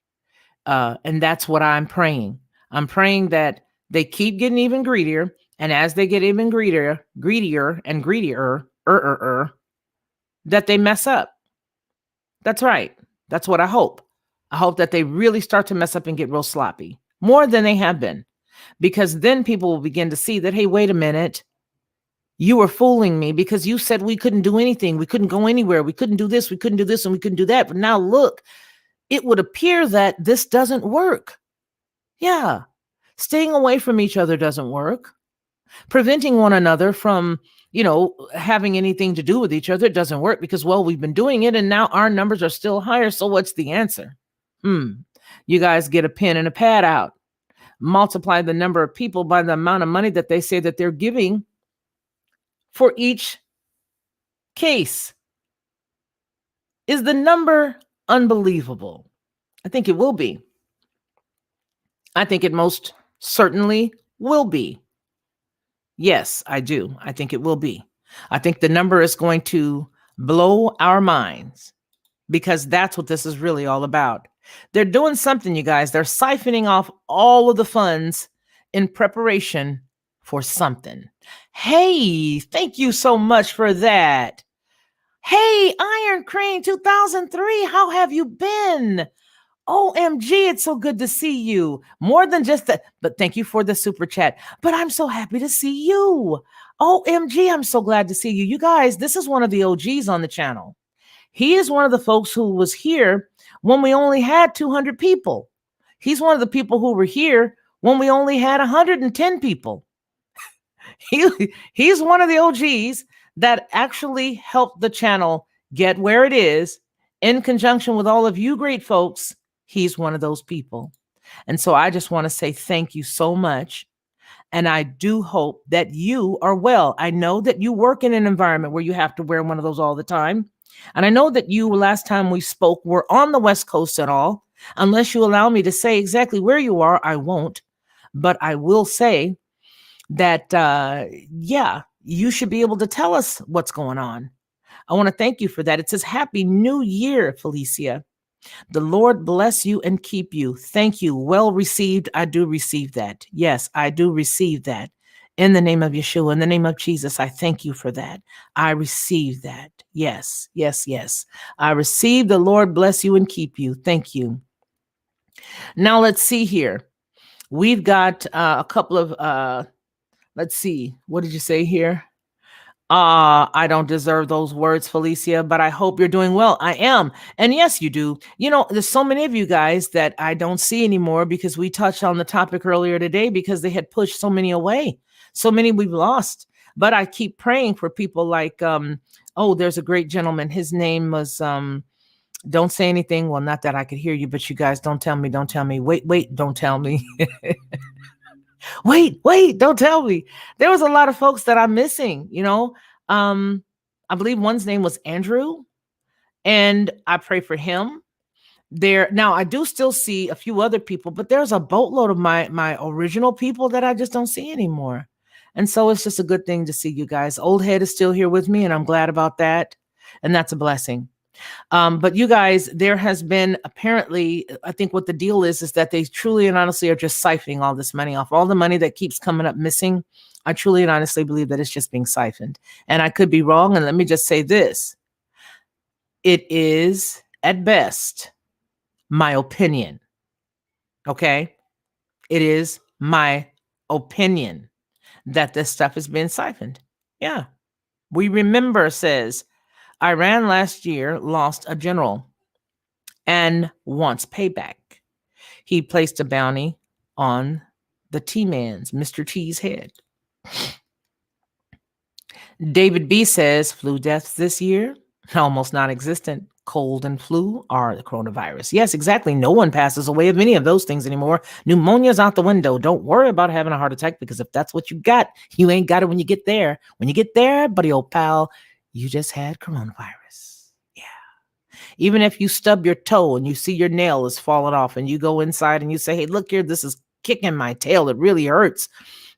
S1: And that's what I'm praying. I'm praying that They keep getting even greedier. And as they get even greedier and greedier, that they mess up. That's right. That's what I hope. I hope that they really start to mess up and get real sloppy, more than they have been, because then people will begin to see that, hey, wait a minute. You were fooling me because you said we couldn't do anything. We couldn't go anywhere. We couldn't do this. We couldn't do this and we couldn't do that. But now look, it would appear that this doesn't work. Yeah. Staying away from each other doesn't work. Preventing one another from, having anything to do with each other doesn't work because, well, we've been doing it and now our numbers are still higher. So what's the answer? You guys get a pen and a pad out. Multiply the number of people by the amount of money that they say that they're giving for each case. Is the number unbelievable? I think it will be. I think it most certainly will be. Yes, I do. I think it will be. I think the number is going to blow our minds because that's what this is really all about. They're doing something, you guys. They're siphoning off all of the funds in preparation for something. Hey, thank you so much for that. Hey, Iron Crane 2003, how have you been? OMG, it's so good to see you. More than just that, but thank you for the super chat. But I'm so happy to see you. OMG, I'm so glad to see you. You guys, this is one of the OGs on the channel. He is one of the folks who was here when we only had 200 people. He's one of the people who were here when we only had 110 people. He's one of the OGs that actually helped the channel get where it is in conjunction with all of you great folks. He's one of those people. And so I just want to say thank you so much. And I do hope that you are well. I know that you work in an environment where you have to wear one of those all the time. And I know that you, last time we spoke, were on the West Coast at all. Unless you allow me to say exactly where you are, I won't. But I will say that, you should be able to tell us what's going on. I want to thank you for that. It says, Happy New Year, Felicia. The Lord bless you and keep you. Thank you. Well received. I do receive that. Yes, I do receive that. In the name of Yeshua, in the name of Jesus, I thank you for that. I receive that. Yes, yes, yes. I receive. The Lord bless you and keep you. Thank you. Now let's see here. We've got a couple of, let's see. What did you say here? I don't deserve those words, Felicia, but I hope you're doing well. I am. And yes, you do. There's so many of you guys that I don't see anymore because we touched on the topic earlier today because they had pushed so many away. So many we've lost. But I keep praying for people like, there's a great gentleman. His name was, don't say anything. Well, not that I could hear you, but you guys don't tell me. Wait, don't tell me. Wait, don't tell me. There was a lot of folks that I'm missing, I believe one's name was Andrew, and I pray for him there. Now I do still see a few other people, but there's a boatload of my original people that I just don't see anymore. And so it's just a good thing to see you guys. Old Head is still here with me, and I'm glad about that. And that's a blessing. But you guys, there has been apparently, I think what the deal is that they truly and honestly are just siphoning all this money off. All the money that keeps coming up missing, I truly and honestly believe that it's just being siphoned. And I could be wrong. And let me just say this. It is, at best, my opinion. Okay? It is my opinion that this stuff is being siphoned. Yeah. We remember, says, Iran last year lost a general and wants payback. He placed a bounty on the T-Man's, Mr. T's head. David B says flu deaths this year, almost non-existent. Cold and flu are the coronavirus. Yes, exactly. No one passes away of any of those things anymore. Pneumonia's out the window. Don't worry about having a heart attack because if that's what you got, you ain't got it when you get there. When you get there, buddy old pal, you just had coronavirus. Yeah. Even if you stub your toe and you see your nail is falling off and you go inside and you say, hey, look here, this is kicking my tail. It really hurts.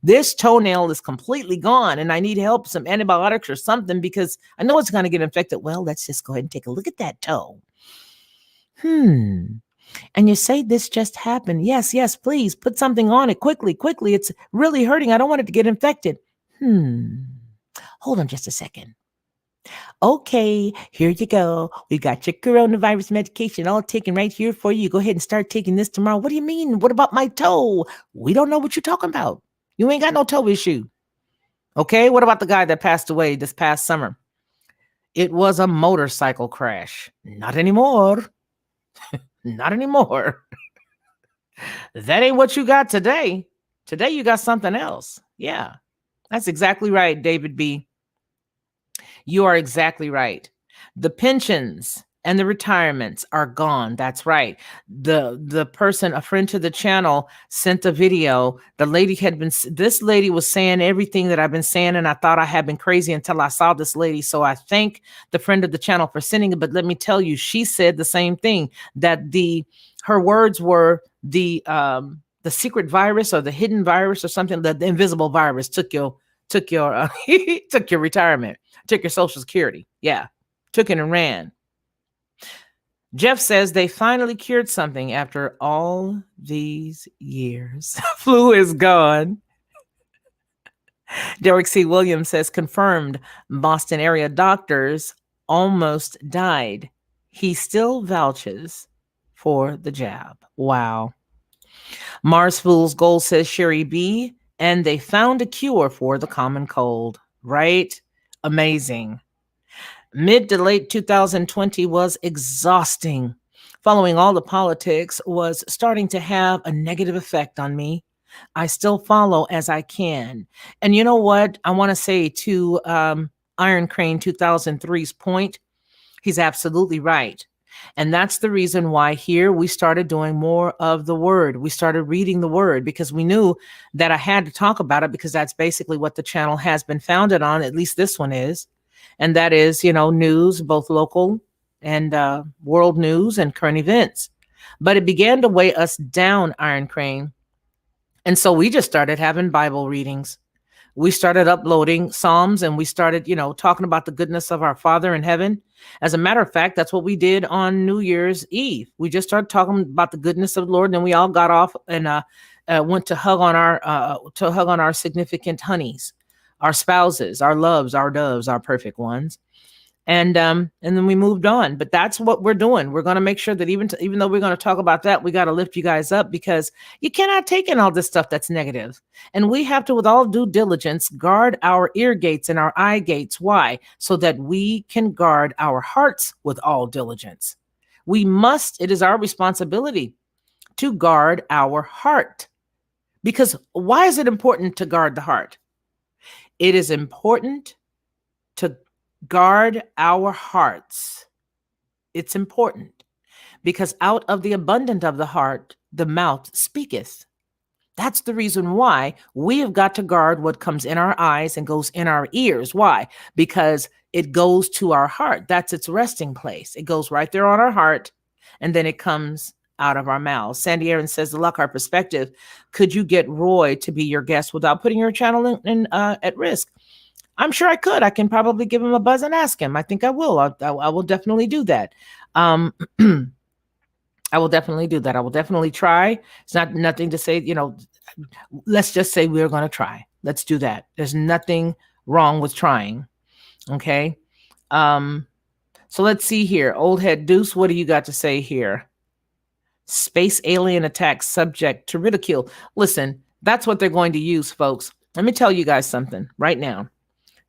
S1: This toenail is completely gone and I need help, some antibiotics or something because I know it's going to get infected. Well, let's just go ahead and take a look at that toe. And you say this just happened. Yes, yes, please put something on it quickly, quickly. It's really hurting. I don't want it to get infected. Hold on just a second. Okay, here you go. We got your coronavirus medication all taken right here for you. Go ahead and start taking this tomorrow. What do you mean? What about my toe? We don't know what you're talking about. You ain't got no toe issue. Okay, what about the guy that passed away this past summer? It was a motorcycle crash. Not anymore. Not anymore. That ain't what you got today. Today you got something else. Yeah, that's exactly right, David B. You are exactly right. The pensions and the retirements are gone. That's right. The person, a friend to the channel, sent a video. This lady was saying everything that I've been saying, and I thought I had been crazy until I saw this lady. So I thank the friend of the channel for sending it. But let me tell you, she said the same thing, that her words were the secret virus or the hidden virus or something, that the invisible virus took your took your retirement, took your Social Security. Yeah, took it and ran. Jeff says they finally cured something after all these years. Flu is gone. Derek C. Williams says confirmed Boston area doctors almost died. He still vouches for the jab. Wow. Mars Fool's Gold says Sherry B. And they found a cure for the common cold. Right? Amazing. Mid to late 2020 was exhausting. Following all the politics was starting to have a negative effect on me. I still follow as I can. And you know what? I want to say to Iron Crane 2003's point, he's absolutely right. And that's the reason why here we started doing more of the word. We started reading the word because we knew that I had to talk about it, because that's basically what the channel has been founded on. At least this one is. And that is, news, both local and world news and current events. But it began to weigh us down, Iron Crane. And so we just started having Bible readings. We started uploading Psalms, and we started, talking about the goodness of our Father in heaven. As a matter of fact, that's what we did on New Year's Eve. We just started talking about the goodness of the Lord, and then we all got off and went to hug on our significant honeys, our spouses, our loves, our doves, our perfect ones. And then we moved on. But that's what we're doing. We're going to make sure that even though we're going to talk about that, we got to lift you guys up, because you cannot take in all this stuff that's negative. And we have to, with all due diligence, guard our ear gates and our eye gates. Why? So that we can guard our hearts with all diligence. It is our responsibility to guard our heart. Because why is it important to guard the heart? It is important to guard our hearts. It's important because out of the abundance of the heart, the mouth speaketh. That's the reason why we have got to guard what comes in our eyes and goes in our ears. Why? Because it goes to our heart. That's its resting place. It goes right there on our heart, and then it comes out of our mouths. Sandy Aaron says, the Lockhart Perspective, could you get Roy to be your guest without putting your channel at risk? I'm sure I could. I can probably give him a buzz and ask him. I think I will. I will definitely do that. I will definitely do that. I will definitely try. It's nothing to say, let's just say we're going to try. Let's do that. There's nothing wrong with trying. Okay. So let's see here. Old Head Deuce, what do you got to say here? Space alien attack subject to ridicule. Listen, that's what they're going to use, folks. Let me tell you guys something right now.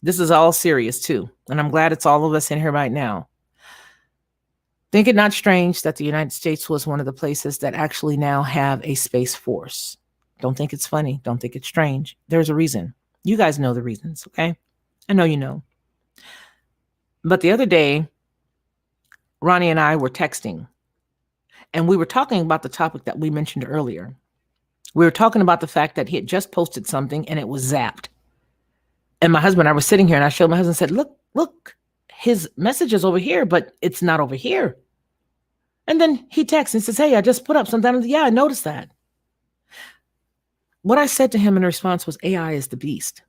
S1: This is all serious too, and I'm glad it's all of us in here right now. Think it not strange that the United States was one of the places that actually now have a space force. Don't think it's funny. Don't think it's strange. There's a reason. You guys know the reasons, okay? I know you know. But the other day, Ronnie and I were texting, and we were talking about the topic that we mentioned earlier. We were talking about the fact that he had just posted something and it was zapped. And my husband and I were sitting here, and I showed my husband and said, look, his message is over here, but it's not over here. And then he texts and says, hey, I just put up something. Yeah, I noticed that. What I said to him in response was, AI is the beast.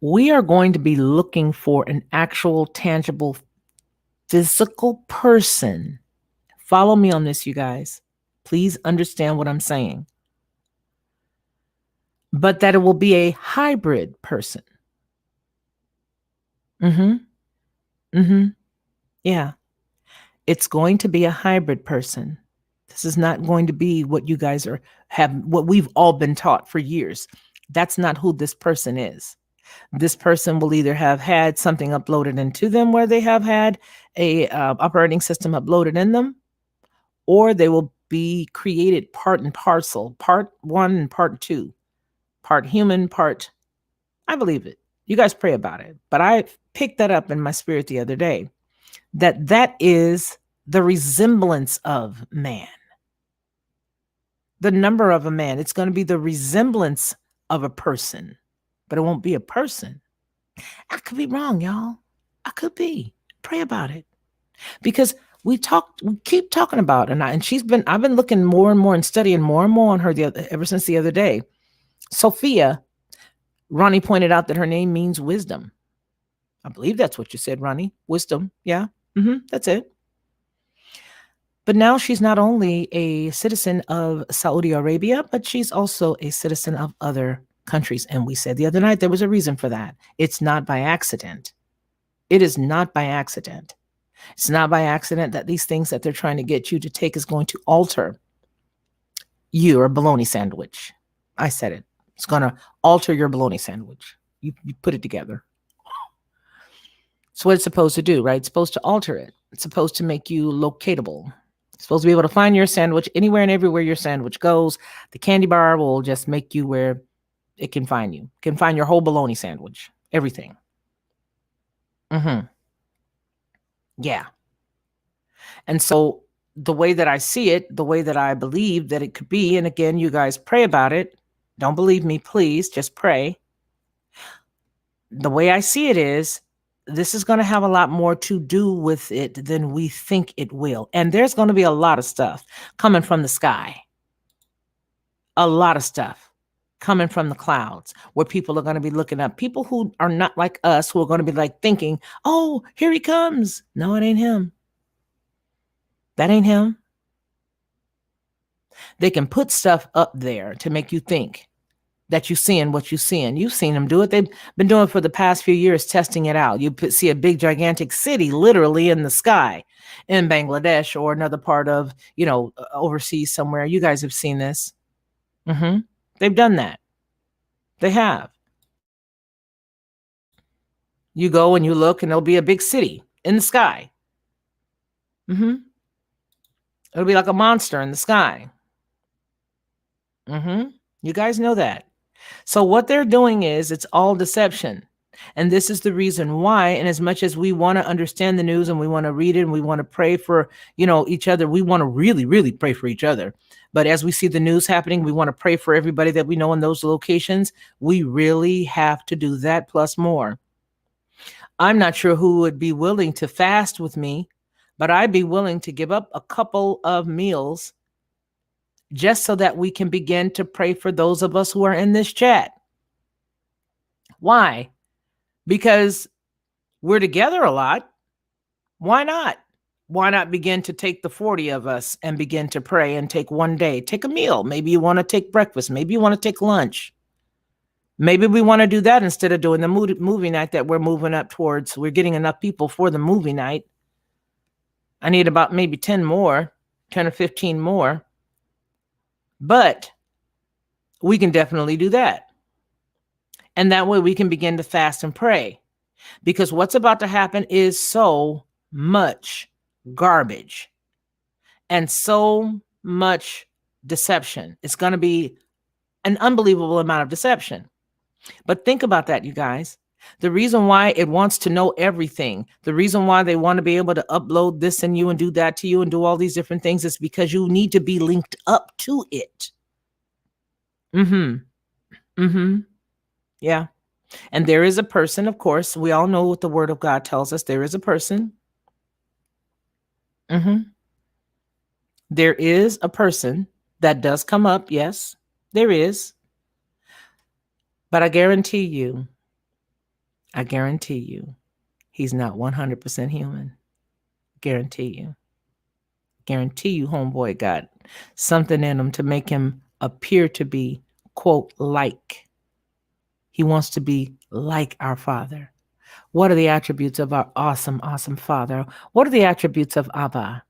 S1: We are going to be looking for an actual, tangible, physical person Follow me on this, you guys. Please understand what I'm saying. But that it will be a hybrid person. Yeah. It's going to be a hybrid person. This is not going to be what you guys what we've all been taught for years. That's not who this person is. This person will either have had something uploaded into them where they have had a operating system uploaded in them, or they will be created part and parcel, part one and part two, part human, part, I believe it. You guys pray about it. But I picked that up in my spirit the other day, that is the resemblance of man. The number of a man. It's going to be the resemblance of a person, but it won't be a person. I could be wrong, y'all. I could be. Pray about it. Because we keep talking about, and I've been looking more and more and studying more and more on her ever since the other day. Sophia, Ronnie pointed out that her name means wisdom. I believe that's what you said, Ronnie. Wisdom. Yeah. That's it. But now she's not only a citizen of Saudi Arabia, but she's also a citizen of other countries. And we said the other night there was a reason for that. It's not by accident. It is not by accident. It's not by accident that these things that they're trying to get you to take is going to alter your bologna sandwich. I said it. It's going to alter your bologna sandwich. You put it together. It's what it's supposed to do, right? It's supposed to alter it. It's supposed to make you locatable. It's supposed to be able to find your sandwich anywhere and everywhere your sandwich goes. The candy bar will just make you where it can find you. It can find your whole bologna sandwich. Everything. Yeah. And so the way that I see it, the way that I believe that it could be, and again, you guys pray about it. Don't believe me, please, just pray. The way I see it is, this is going to have a lot more to do with it than we think it will. And there's going to be a lot of stuff coming from the sky. A lot of stuff coming from the clouds where people are going to be looking up. People who are not like us, who are going to be like thinking, oh, here he comes. No, it ain't him. That ain't him. They can put stuff up there to make you think that you're seeing what you're seeing. You've seen them do it. They've been doing it for the past few years, testing it out. You see a big, gigantic city literally in the sky in Bangladesh or another part of, overseas somewhere. You guys have seen this. They've done that. They have. You go and you look and there'll be a big city in the sky. It'll be like a monster in the sky. You guys know that. So what they're doing is, it's all deception. And this is the reason why, and as much as we want to understand the news and we want to read it and we want to pray for, each other, we want to really, really pray for each other. But as we see the news happening, we want to pray for everybody that we know in those locations. We really have to do that plus more. I'm not sure who would be willing to fast with me, but I'd be willing to give up a couple of meals just so that we can begin to pray for those of us who are in this chat. Why? Because we're together a lot. Why not? Why not begin to take the 40 of us and begin to pray and take one day, take a meal. Maybe you want to take breakfast. Maybe you want to take lunch. Maybe we want to do that instead of doing the movie night that we're moving up towards. We're getting enough people for the movie night. I need about maybe 10 or 15 more. But we can definitely do that. And that way we can begin to fast and pray. Because what's about to happen is so much garbage and so much deception. It's going to be an unbelievable amount of deception. But think about that, you guys. The reason why it wants to know everything, the reason why they want to be able to upload this and you and do that to you and do all these different things is because you need to be linked up to it. Yeah. And there is a person, of course, we all know what the word of God tells us. There is a person. There is a person that does come up. Yes, there is. But I guarantee you, he's not 100% human. Guarantee you. Guarantee you, homeboy got something in him to make him appear to be, quote, like. He wants to be like our Father. What are the attributes of our awesome, awesome Father? What are the attributes of Abba?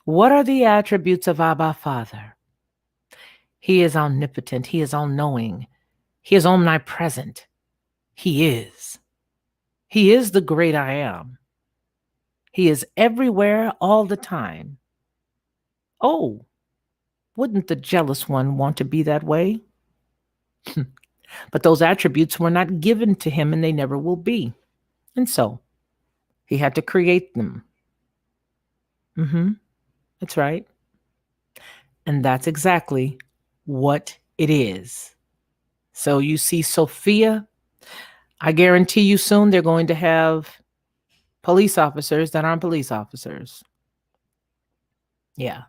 S1: What are the attributes of Abba Father? He is omnipotent. He is all-knowing. He is omnipresent. He is. He is the great I am. He is everywhere all the time. Oh, wouldn't the jealous one want to be that way? But those attributes were not given to him and they never will be. And so he had to create them. That's right. And that's exactly what it is. So you see Sophia, I guarantee you soon they're going to have police officers that aren't police officers. Yeah.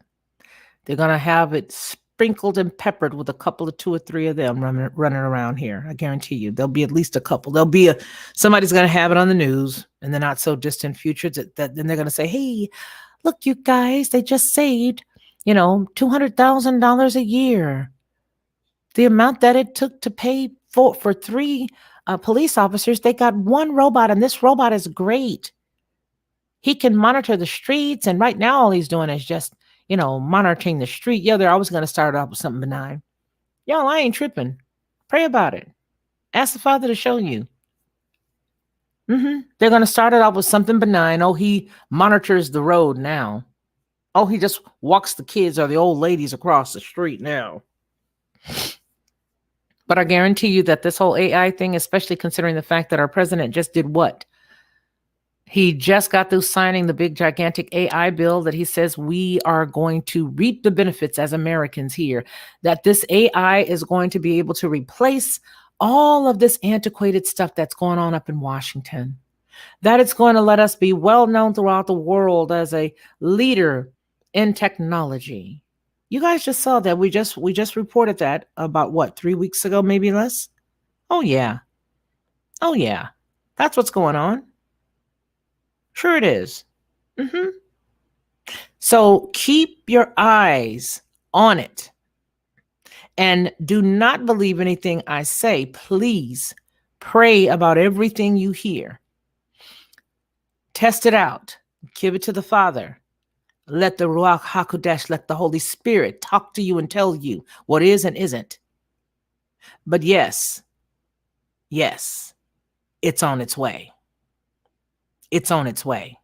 S1: They're going to have it sprinkled and peppered with a couple of 2 or 3 of them running around here. I guarantee you there'll be at least a couple. Somebody's going to have it on the news in the not so distant future that then they're going to say, hey, look, you guys, they just saved, $200,000 a year. The amount that it took to pay for 3 police officers, they got 1 robot, and this robot is great. He can monitor the streets, and right now all he's doing is just, monitoring the street. Yeah, they're always going to start off with something benign. Y'all, I ain't tripping. Pray about it. Ask the Father to show you. They're going to start it off with something benign. Oh, he monitors the road now. Oh, he just walks the kids or the old ladies across the street now. But I guarantee you that this whole AI thing, especially considering the fact that our president just did what? He just got through signing the big gigantic AI bill that he says we are going to reap the benefits as Americans here, that this AI is going to be able to replace all of this antiquated stuff that's going on up in Washington, that it's going to let us be well known throughout the world as a leader in technology. You guys just saw that. We just reported that about what, 3 weeks ago, maybe less? Oh yeah. That's what's going on. Sure it is. So keep your eyes on it. And do not believe anything I say. Please pray about everything you hear. Test it out. Give it to the Father. Let the Ruach HaKodesh, let the Holy Spirit talk to you and tell you what is and isn't. But yes, it's on its way. It's on its way.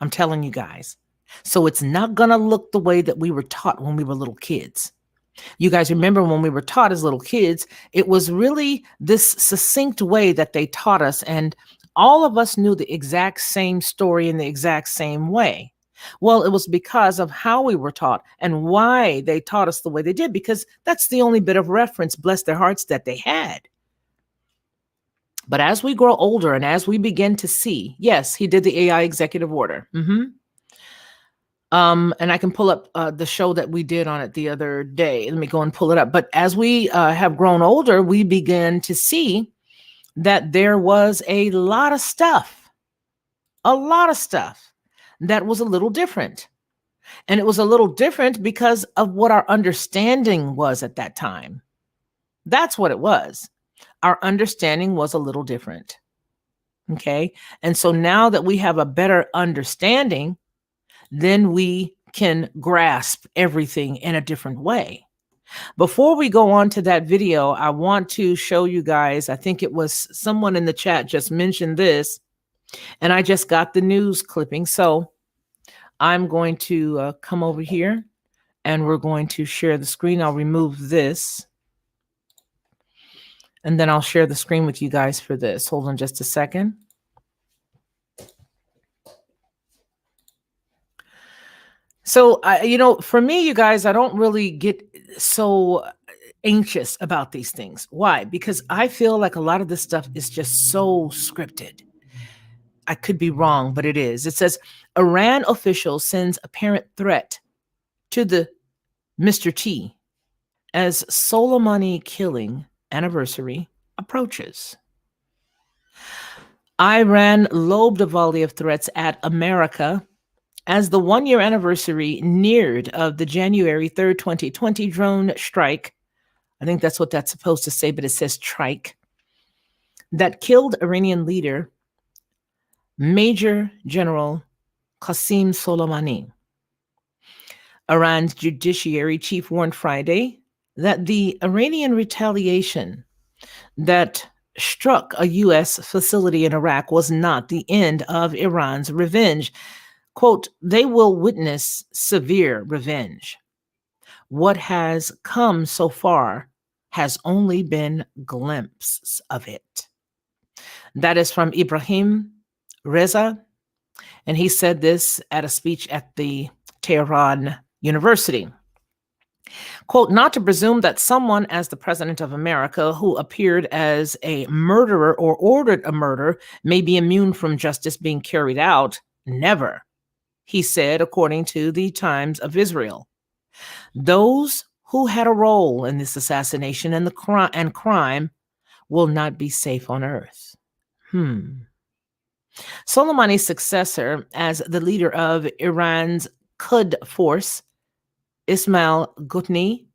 S1: I'm telling you guys. So it's not going to look the way that we were taught when we were little kids. You guys remember when we were taught as little kids, it was really this succinct way that they taught us. And all of us knew the exact same story in the exact same way. Well, it was because of how we were taught and why they taught us the way they did, because that's the only bit of reference, bless their hearts, that they had. But as we grow older and as we begin to see, yes, he did the AI executive order. And I can pull up the show that we did on it the other day. Let me go and pull it up. But as we have grown older, we began to see that there was a lot of stuff that was a little different. And it was a little different because of what our understanding was at that time. That's what it was. Our understanding was a little different. Okay. And so now that we have a better understanding, then we can grasp everything in a different way. Before we go on to that video, I want to show you guys, I think it was someone in the chat just mentioned this, and I just got the news clipping. So I'm going to come over here and we're going to share the screen. I'll remove this. And then I'll share the screen with you guys for this. Hold on just a second. So, for me, you guys, I don't really get so anxious about these things. Why? Because I feel like a lot of this stuff is just so scripted. I could be wrong, but it is. It says, Iran official sends apparent threat to the Mr. T as Soleimani killing anniversary approaches. Iran lobed a volley of threats at America As the 1 year anniversary neared of the January 3rd, 2020 drone strike, I think that's what that's supposed to say, but it says trike, that killed Iranian leader Major General Qasem Soleimani. Iran's judiciary chief warned Friday that the Iranian retaliation that struck a U.S. facility in Iraq was not the end of Iran's revenge. Quote, they will witness severe revenge. What has come so far has only been glimpses of it. That is from Ibrahim Reza, and he said this at a speech at the Tehran University. Quote, not to presume that someone as the president of America who appeared as a murderer or ordered a murder may be immune from justice being carried out. Never, he said, according to the Times of Israel. Those who had a role in this assassination and crime will not be safe on earth. Soleimani's successor as the leader of Iran's Quds Force, Ismail Gutni,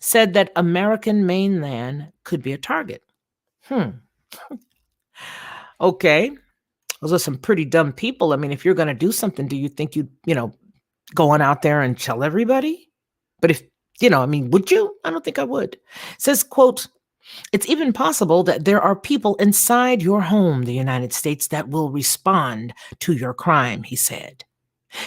S1: said that American mainland could be a target. Okay. Those are some pretty dumb people. I mean, if you're going to do something, do you think you'd, go on out there and tell everybody? But if, would you? I don't think I would. It says, quote, it's even possible that there are people inside your home, the United States, that will respond to your crime, he said.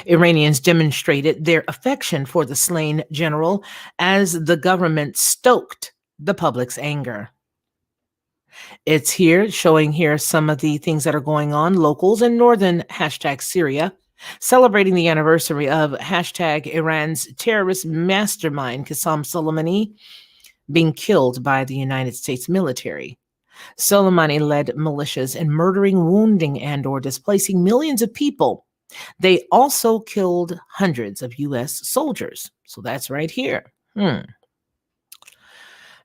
S1: Iranians demonstrated their affection for the slain general as the government stoked the public's anger. It's here, showing here some of the things that are going on. Locals in northern #Syria celebrating the anniversary of Iran's terrorist mastermind, Qasem Soleimani, being killed by the United States military. Soleimani led militias in murdering, wounding, and or displacing millions of people. They also killed hundreds of U.S. soldiers. So that's right here.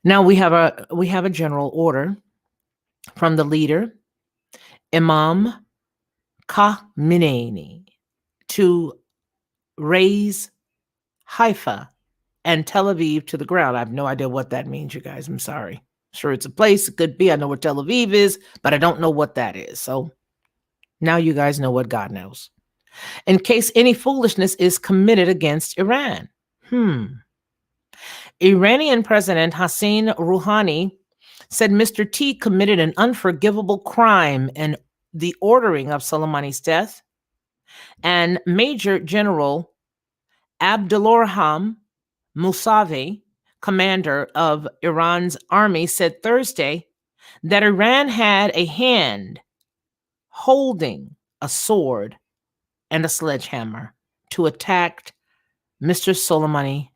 S1: Now we have a general order from the leader, Imam Khamenei, to raise Haifa and Tel Aviv to the ground. I have no idea what that means, you guys. I'm sorry. Sure, it's a place. It could be. I know where Tel Aviv is, but I don't know what that is. So now you guys know what God knows. In case any foolishness is committed against Iran. Iranian President Hassan Rouhani said Mr. T committed an unforgivable crime in the ordering of Soleimani's death, and Major General Abdulrahman Mousavi, commander of Iran's army, said Thursday that Iran had a hand holding a sword and a sledgehammer to attack Mr. Soleimani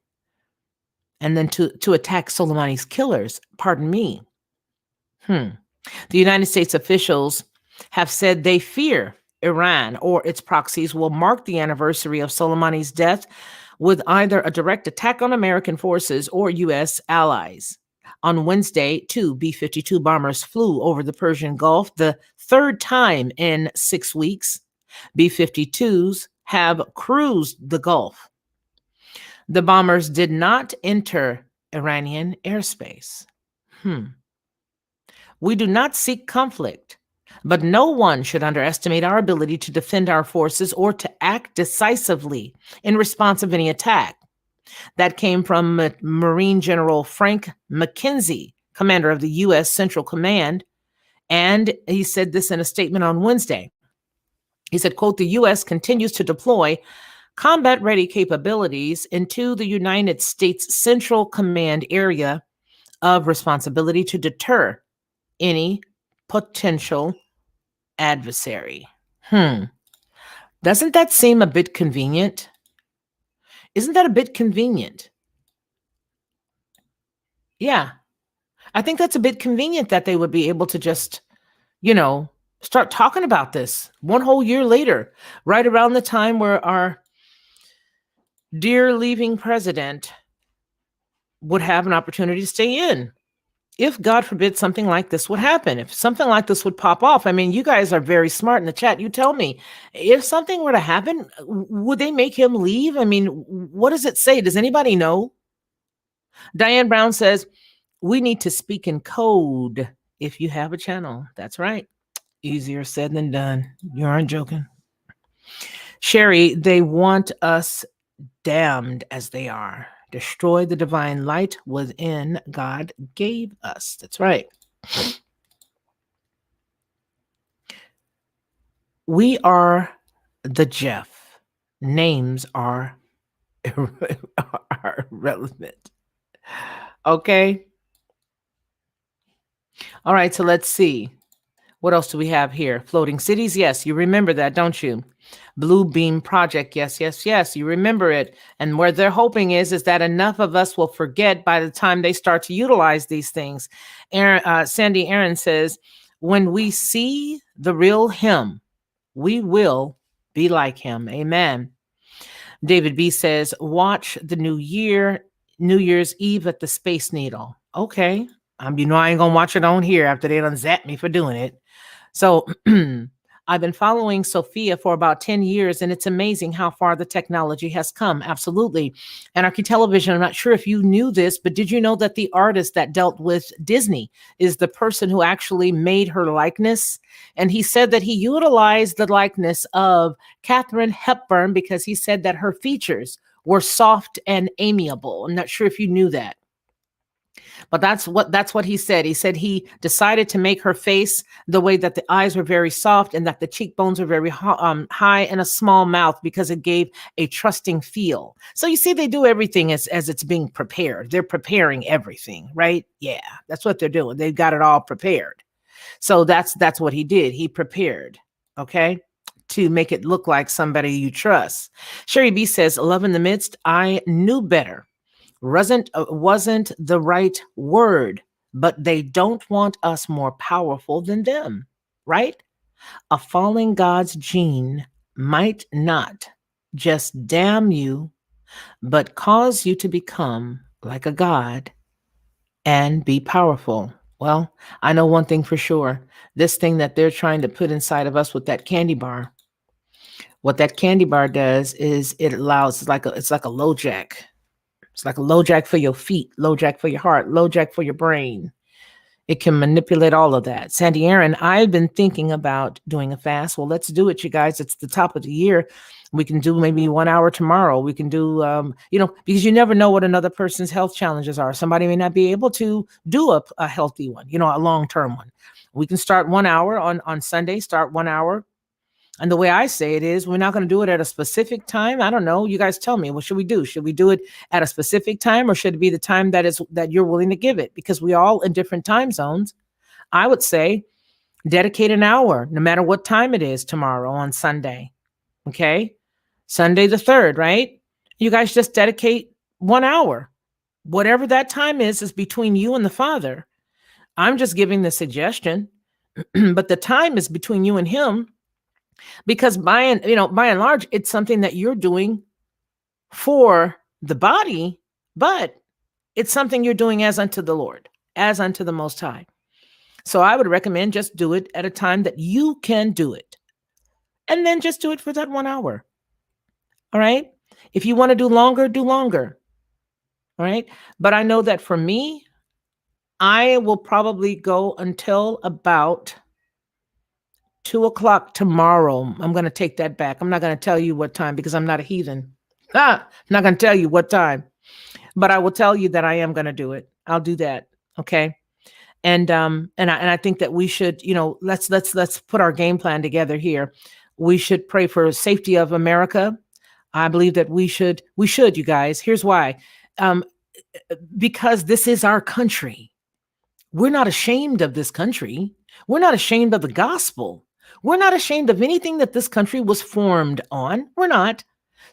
S1: and then to attack Soleimani's killers. Pardon me. The United States officials have said they fear Iran or its proxies will mark the anniversary of Soleimani's death with either a direct attack on American forces or U.S. allies. On Wednesday, 2 B-52 bombers flew over the Persian Gulf, the third time in 6 weeks. B-52s have cruised the Gulf. The bombers did not enter Iranian airspace. We do not seek conflict, but no one should underestimate our ability to defend our forces or to act decisively in response of any attack. That came from Marine General Frank McKenzie, commander of the U.S. Central Command, and he said this in a statement on Wednesday. He said, quote, the U.S. continues to deploy combat-ready capabilities into the United States Central Command area of responsibility to deter any potential adversary. Doesn't that seem a bit convenient? Isn't that a bit convenient? Yeah, I think that's a bit convenient that they would be able to just, start talking about this 1 whole year later, right around the time where our dear leaving president would have an opportunity to stay in. if God forbid something like this would happen, if something like this would pop off. I mean, you guys are very smart in the chat. You tell me, if something were to happen, would they make him leave? I mean, what does it say? Does anybody know? Diane Brown says, we need to speak in code if you have a channel. That's right. Easier said than done. You aren't joking. Sherry, they want us damned as they are. Destroy the divine light within God gave us. That's right. We are the Jeff. Names are irrelevant. Okay. All right, so let's see. What else do we have here? Floating cities. Yes, you remember that, don't you? Blue Beam Project. Yes, yes, yes. You remember it. And where they're hoping is that enough of us will forget by the time they start to utilize these things. Sandy Aaron says, when we see the real him, we will be like him. Amen. David B says, watch the New Year's Eve at the Space Needle. Okay. I ain't gonna watch it on here after they done zapped me for doing it. So I've been following Sophia for about 10 years, and it's amazing how far the technology has come. Absolutely. Anarchy Television, I'm not sure if you knew this, but did you know that the artist that dealt with Disney is the person who actually made her likeness? And he said that he utilized the likeness of Katharine Hepburn because he said that her features were soft and amiable. I'm not sure if you knew that. But that's what he said. He said he decided to make her face the way that the eyes were very soft and that the cheekbones were very high and a small mouth because it gave a trusting feel. So you see, they do everything as it's being prepared. They're preparing everything, right? Yeah, that's what they're doing. They've got it all prepared. So that's what he did. He prepared, okay, to make it look like somebody you trust. Sherry B says, love in the midst. I knew better. Wasn't the right word, but they don't want us more powerful than them, right? A falling God's gene might not just damn you, but cause you to become like a God and be powerful. Well, I know one thing for sure. This thing that they're trying to put inside of us with that candy bar, what that candy bar does is it allows, it's like a low jack. It's like a low jack for your feet, low jack for your heart, low jack for your brain. It can manipulate all of that. Sandy Aaron, I've been thinking about doing a fast. Well, let's do it, you guys. It's the top of the year. We can do maybe 1 hour tomorrow. We can do, because you never know what another person's health challenges are. Somebody may not be able to do a healthy one, a long-term one. We can start 1 hour on Sunday, start 1 hour. And the way I say it is, we're not going to do it at a specific time. I don't know. You guys tell me, what should we do? Should we do it at a specific time, or should it be the time that you're willing to give it? Because we all in different time zones. I would say dedicate an hour, no matter what time it is tomorrow on Sunday. Okay. Sunday the 3rd, right? You guys just dedicate 1 hour. Whatever that time is between you and the Father. I'm just giving the suggestion, but the time is between you and him. Because by and large, it's something that you're doing for the body, but it's something you're doing as unto the Lord, as unto the Most High. So I would recommend just do it at a time that you can do it. And then just do it for that 1 hour. All right. If you want to do longer, do longer. All right. But I know that for me, I will probably go until about 2 o'clock tomorrow. I'm going to take that back. I'm not going to tell you what time because I'm not a heathen. I'm not going to tell you what time, but I will tell you that I am going to do it. I'll do that. Okay. And I think that we should, let's put our game plan together here. We should pray for safety of America. I believe that we should, you guys. Here's why. Because this is our country. We're not ashamed of this country. We're not ashamed of the gospel. We're not ashamed of anything that this country was formed on. We're not.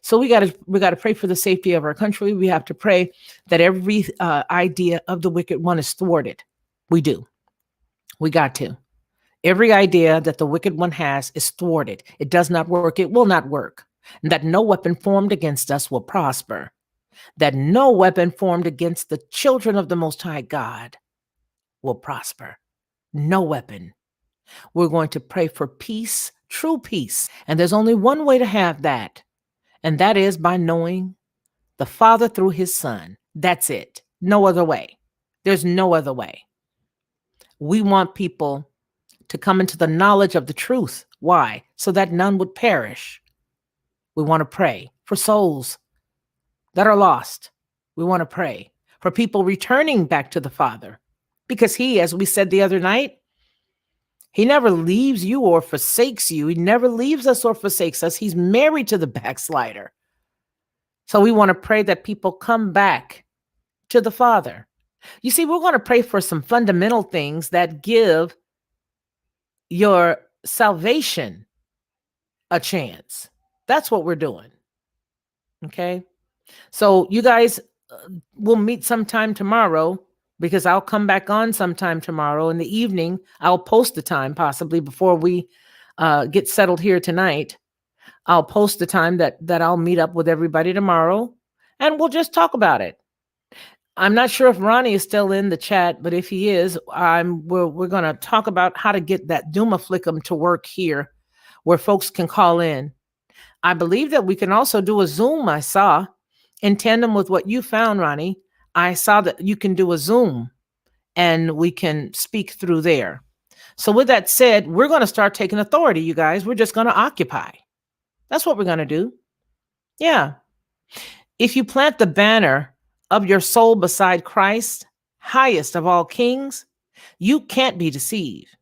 S1: So we got to pray for the safety of our country. We have to pray that every idea of the wicked one is thwarted. We do. We got to. Every idea that the wicked one has is thwarted. It does not work. It will not work. And that no weapon formed against us will prosper. That no weapon formed against the children of the Most High God will prosper. No weapon. We're going to pray for peace, true peace. And there's only one way to have that, and that is by knowing the Father through his Son. That's it. No other way. There's no other way. We want people to come into the knowledge of the truth. Why? So that none would perish. We want to pray for souls that are lost. We want to pray for people returning back to the Father, because he, as we said the other night, he never leaves you or forsakes you. He never leaves us or forsakes us. He's married to the backslider. So we want to pray that people come back to the Father. You see, we're going to pray for some fundamental things that give your salvation a chance. That's what we're doing. Okay. So you guys will meet sometime tomorrow, because I'll come back on sometime tomorrow in the evening. I'll post the time possibly before we get settled here tonight. I'll post the time that I'll meet up with everybody tomorrow, and we'll just talk about it. I'm not sure if Ronnie is still in the chat, but if he is, we're going to talk about how to get that Duma Flickum to work here, where folks can call in. I believe that we can also do a Zoom. I saw, in tandem with what you found, Ronnie, I saw that you can do a Zoom and we can speak through there. So with that said, we're going to start taking authority, you guys. We're just going to occupy. That's what we're going to do. Yeah. If you plant the banner of your soul beside Christ, highest of all kings, you can't be deceived,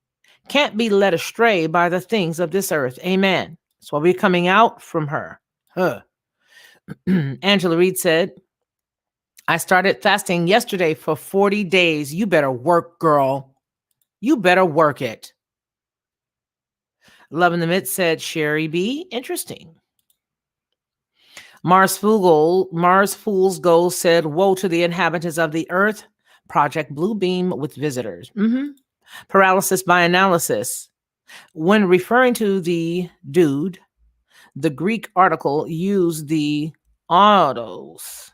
S1: can't be led astray by the things of this earth. Amen. That's why we're coming out from her. Angela Reed said, I started fasting yesterday for 40 days. You better work, girl. You better work it. Love in the Midst said, Sherry B. Interesting. Mars Fool's Gold said, woe to the inhabitants of the earth. Project Bluebeam with visitors. Paralysis by analysis. When referring to the dude, the Greek article used the autos.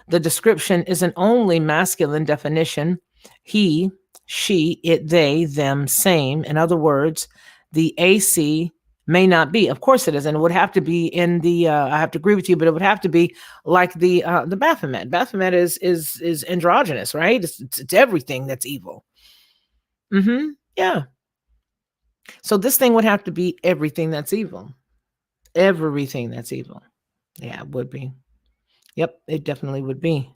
S1: The description is an only masculine definition. He, she, it, they, them, same. In other words, the AC may not be. Of course it is. And it would have to be in the, I have to agree with you, but it would have to be like the Baphomet. Baphomet is androgynous, right? It's everything that's evil. Yeah. So this thing would have to be everything that's evil. Everything that's evil. Yeah, it would be. Yep, it definitely would be.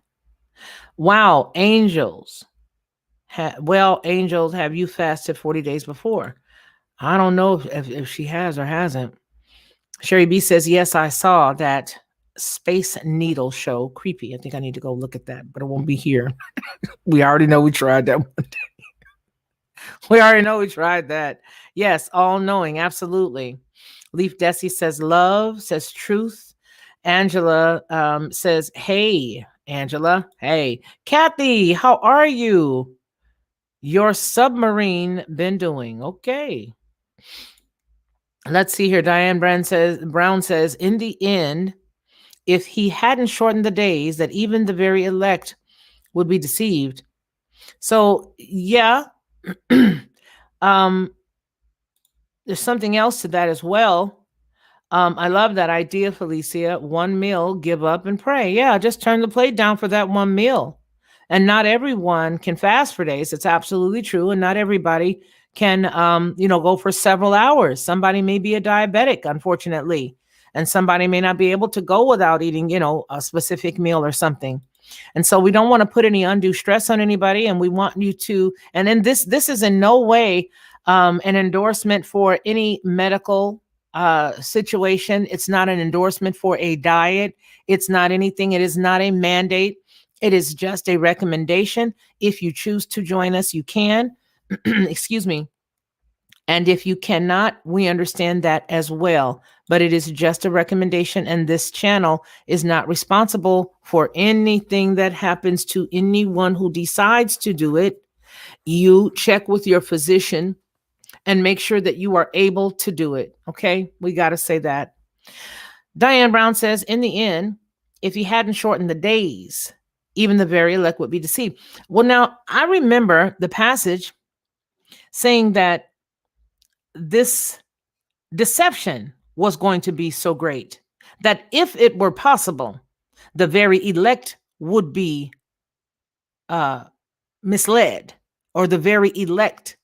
S1: Wow, angels. Angels, have you fasted 40 days before? I don't know if she has or hasn't. Sherry B says, yes, I saw that Space Needle show. Creepy. I think I need to go look at that, but it won't be here. We already know we tried that one day. We already know we tried that. Yes, all knowing. Absolutely. Leaf Desi says love, says truth. Angela says, hey, Angela. Hey, Kathy, how are you? Your submarine been doing? Okay. Let's see here. Diane Brown says, in the end, if he hadn't shortened the days, that even the very elect would be deceived. So yeah, there's something else to that as well. I love that idea, Felicia. One meal, give up and pray. Yeah, just turn the plate down for that one meal. And not everyone can fast for days. It's absolutely true. And not everybody can, go for several hours. Somebody may be a diabetic, unfortunately, and somebody may not be able to go without eating, a specific meal or something. And so we don't want to put any undue stress on anybody. And we want you to, and then this is in no way an endorsement for any medical situation. It's not an endorsement for a diet. It's not anything. It is not a mandate. It is just a recommendation. If you choose to join us, you can. Excuse me. And if you cannot, we understand that as well. But it is just a recommendation, and this channel is not responsible for anything that happens to anyone who decides to do it. You check with your physician and make sure that you are able to do it. Okay, we got to say that. Diane Brown says, in the end, if he hadn't shortened the days, even the very elect would be deceived. Well, now I remember the passage saying that this deception was going to be so great that if it were possible, the very elect would be misled, or the very elect,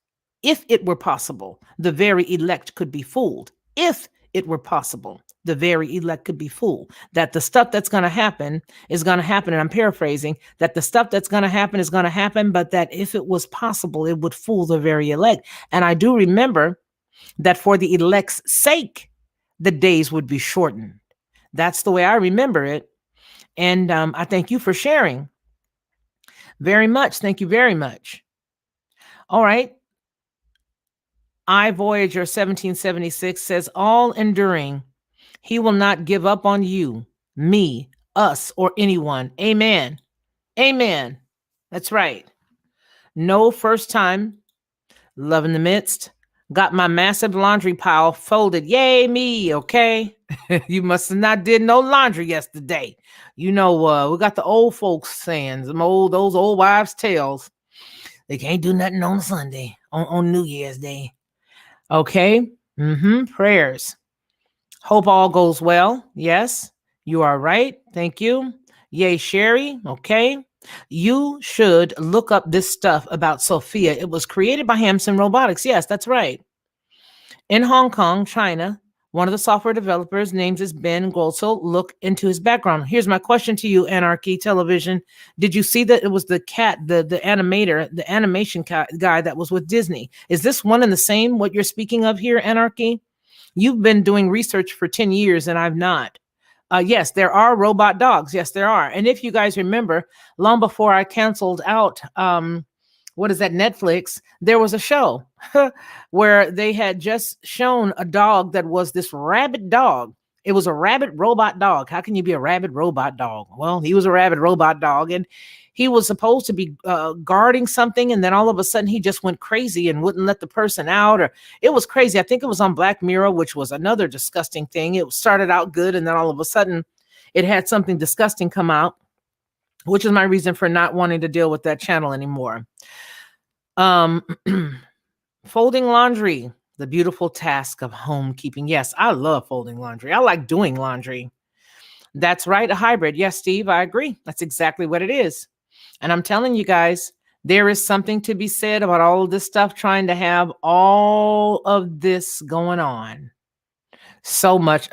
S1: if it were possible, the very elect could be fooled. If it were possible, the very elect could be fooled. That the stuff that's going to happen is going to happen. And I'm paraphrasing, that the stuff that's going to happen is going to happen, but that if it was possible, it would fool the very elect. And I do remember that for the elect's sake, the days would be shortened. That's the way I remember it. And I thank you for sharing very much. Thank you very much. All right. I Voyager 1776 says, all enduring, he will not give up on you, me, us, or anyone. Amen. Amen. That's right. No first time. Love in the midst. Got my massive laundry pile folded. Yay, me. Okay. You must have not did no laundry yesterday. You know, we got the old folks saying, those old wives' tales. They can't do nothing on Sunday, on New Year's Day. Okay. Prayers. Hope all goes well. Yes, you are right. Thank you. Yay, Sherry. Okay. You should look up this stuff about Sophia. It was created by Hamson Robotics. Yes, that's right. In Hong Kong, China, one of the software developers, names is Ben Goldso. Look into his background. Here's my question to you, Anarchy Television. Did you see that it was the cat, the animator, the animation guy that was with Disney? Is this one and the same, what you're speaking of here, Anarchy? You've been doing research for 10 years and I've not. Yes, there are robot dogs. Yes, there are. And if you guys remember, long before I canceled out, what is that, Netflix, there was a show where they had just shown a dog that was this rabid dog. It was a rabid robot dog. How can you be a rabid robot dog? Well, he was a rabid robot dog, and he was supposed to be guarding something, and then all of a sudden he just went crazy and wouldn't let the person out, or it was crazy. I think it was on Black Mirror, which was another disgusting thing. It started out good, and then all of a sudden it had something disgusting come out, which is my reason for not wanting to deal with that channel anymore. Folding laundry, the beautiful task of homekeeping. Yes, I love folding laundry. I like doing laundry. That's right, a hybrid. Yes, Steve, I agree. That's exactly what it is. And I'm telling you guys, there is something to be said about all of this stuff, trying to have all of this going on. So much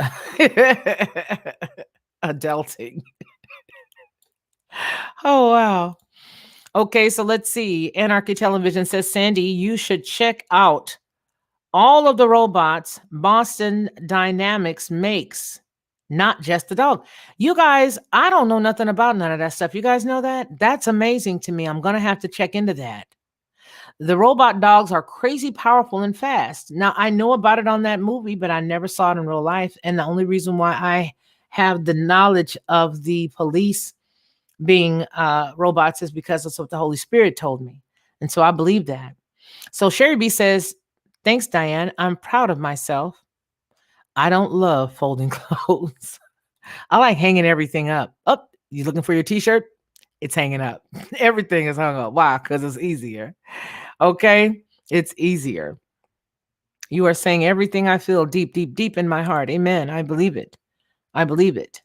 S1: adulting. Oh, wow. Okay, so let's see. Anarchy Television says, Sandy, you should check out all of the robots Boston Dynamics makes, not just the dog. You guys, I don't know nothing about none of that stuff. You guys know that? That's amazing to me. I'm going to have to check into that. The robot dogs are crazy powerful and fast. Now, I know about it on that movie, but I never saw it in real life. And the only reason why I have the knowledge of the police being robots is because that's what the Holy Spirit told me. And so I believe that. So Sherry B says, thanks, Diane. I'm proud of myself. I don't love folding clothes. I like hanging everything up. Oh, you looking for your t-shirt? It's hanging up. Everything is hung up. Why? Because it's easier. Okay? It's easier. You are saying everything I feel deep, deep, deep in my heart. Amen. I believe it. I believe it.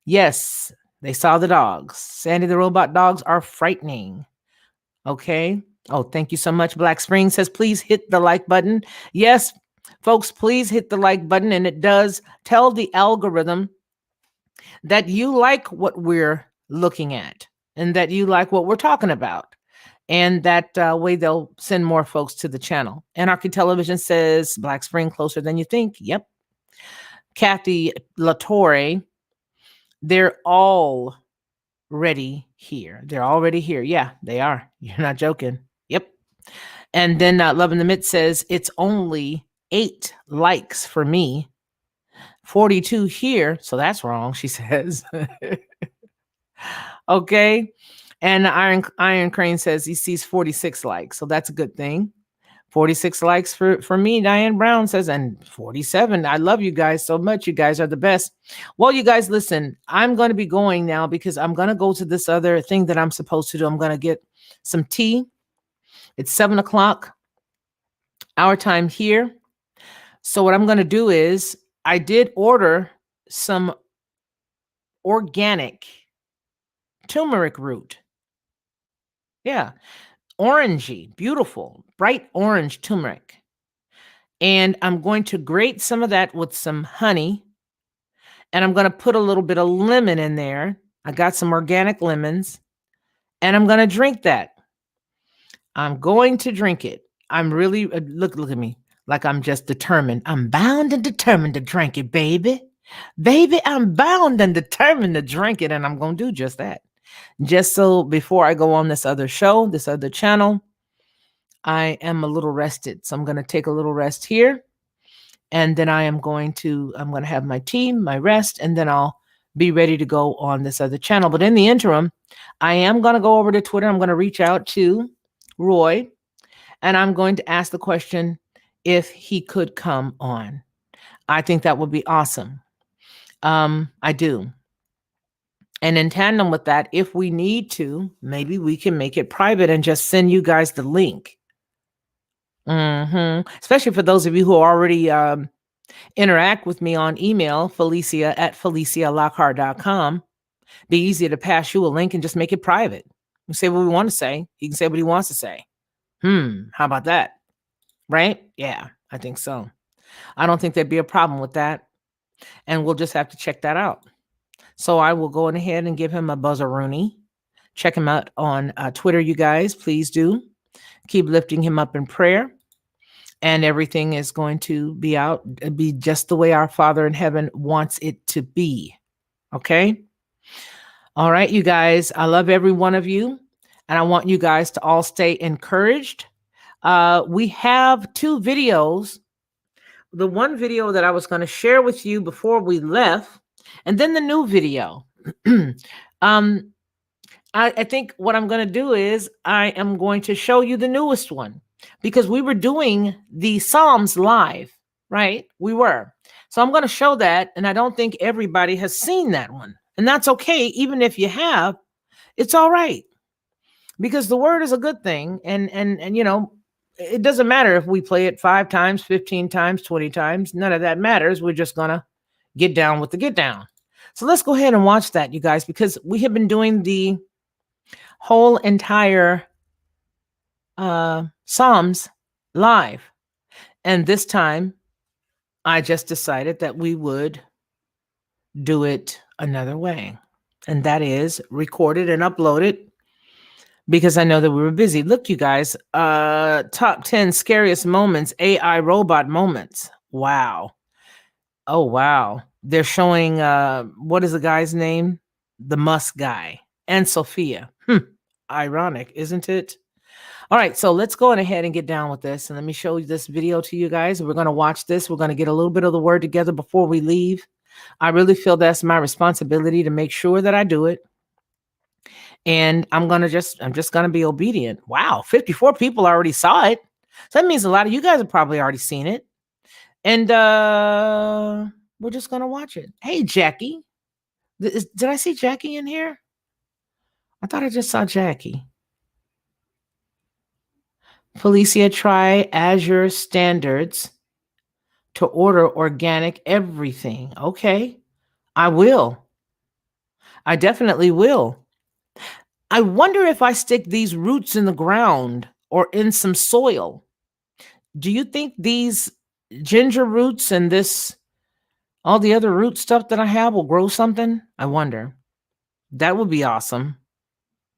S1: Yes. They saw the dogs. Sandy, the robot dogs are frightening. Okay. Oh, thank you so much. Black Spring says, please hit the like button. Yes, folks, please hit the like button. And it does tell the algorithm that you like what we're looking at and that you like what we're talking about. And that way they'll send more folks to the channel. Anarchy Television says, Black Spring closer than you think. Yep. Kathy Latorre, they're all ready here. They're already here. Yeah, they are. You're not joking. Yep. And then Love in the Midst says, it's only 8 likes for me. 42 here. So that's wrong, she says. Okay. And Iron Crane says he sees 46 likes. So that's a good thing. 46 likes for me, Diane Brown says, and 47. I love you guys so much. You guys are the best. Well, you guys, listen, I'm going to be going now because I'm going to go to this other thing that I'm supposed to do. I'm going to get some tea. It's 7 o'clock our time here. So what I'm going to do is I did order some organic turmeric root. Yeah. Orangey, beautiful, bright orange turmeric. And I'm going to grate some of that with some honey. And I'm going to put a little bit of lemon in there. I got some organic lemons. And I'm going to drink that. I'm going to drink it. I'm really, look at me, like I'm just determined. I'm bound and determined to drink it, baby. Baby, I'm bound and determined to drink it. And I'm going to do just that. Just so before I go on this other show, this other channel, I am a little rested. So I'm going to take a little rest here. And then I'm going to have my tea, my rest, and then I'll be ready to go on this other channel. But in the interim, I am going to go over to Twitter. I'm going to reach out to Roy, and I'm going to ask the question if he could come on. I think that would be awesome. I do. And in tandem with that, if we need to, maybe we can make it private and just send you guys the link. Especially for those of you who already interact with me on email, Felicia@FeliciaLockhart.com. Be easier to pass you a link and just make it private. We say what we want to say. He can say what he wants to say. How about that? Right? Yeah, I think so. I don't think there'd be a problem with that. And we'll just have to check that out. So I will go ahead and give him a buzzaroonie. Check him out on Twitter, you guys. Please do. Keep lifting him up in prayer. And everything is going to be just the way our Father in heaven wants it to be. Okay? All right, you guys. I love every one of you. And I want you guys to all stay encouraged. We have 2 videos. The one video that I was going to share with you before we left, and then the new video. I think what I'm going to do is I am going to show you the newest one because we were doing the Psalms live, right? We were. So I'm going to show that. And I don't think everybody has seen that one. And that's okay. Even if you have, it's all right. Because the word is a good thing. And you know, it doesn't matter if we play it 5 times, 15 times, 20 times. None of that matters. We're just going to get down with the get down. So let's go ahead and watch that, you guys, because we have been doing the whole entire Psalms live. And this time I just decided that we would do it another way. And that is record it and upload it because I know that we were busy. Look, you guys, top 10 scariest moments, AI robot moments. Wow. Oh, wow. They're showing, what is the guy's name? The Musk guy and Sophia. Ironic, isn't it? All right, so let's go on ahead and get down with this. And let me show you this video to you guys. We're going to watch this. We're going to get a little bit of the word together before we leave. I really feel that's my responsibility to make sure that I do it. And I'm just going to be obedient. Wow, 54 people already saw it. So that means a lot of you guys have probably already seen it. And we're just going to watch it. Hey, Jackie. Did I see Jackie in here? I thought I just saw Jackie. Felicia, try Azure standards to order organic everything. Okay, I will. I definitely will. I wonder if I stick these roots in the ground or in some soil. Do you think these ginger roots and all the other root stuff that I have will grow something? I wonder. That would be awesome.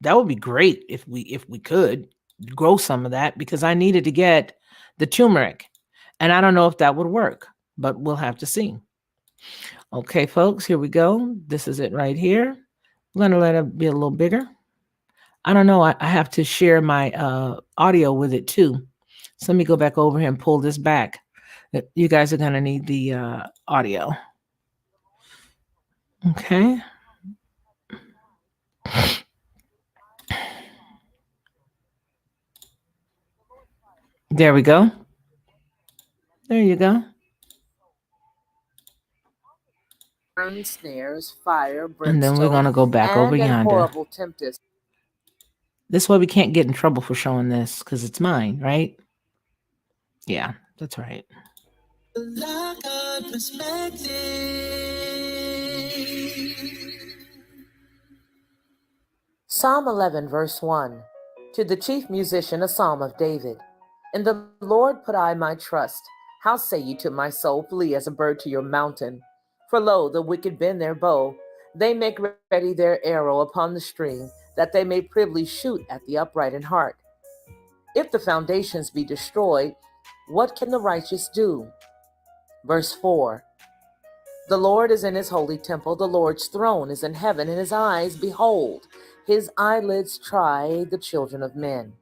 S1: That would be great if we could grow some of that because I needed to get the turmeric. And I don't know if that would work, but we'll have to see. Okay, folks, here we go. This is it right here. I'm going to let it be a little bigger. I don't know. I have to share my audio with it too. So let me go back over here and pull this back. You guys are going to need the audio. Okay. There we go. There you go.
S2: Snares, fire,
S1: And then we're
S2: brimstone,
S1: going to go back over
S2: and an
S1: yonder.
S2: horrible tempest.
S1: This way we can't get in trouble for showing this because it's mine, right? Yeah, that's right.
S2: Lack of perspective. Psalm 11, verse 1. To the chief musician, a psalm of David. In the Lord put I my trust. How say ye to my soul, flee as a bird to your mountain? For lo, the wicked bend their bow. They make ready their arrow upon the string, that they may privily shoot at the upright in heart. If the foundations be destroyed, what can the righteous do? Verse 4. The Lord is in his holy temple. The Lord's throne is in heaven, and his eyes behold. His eyelids try the children of men.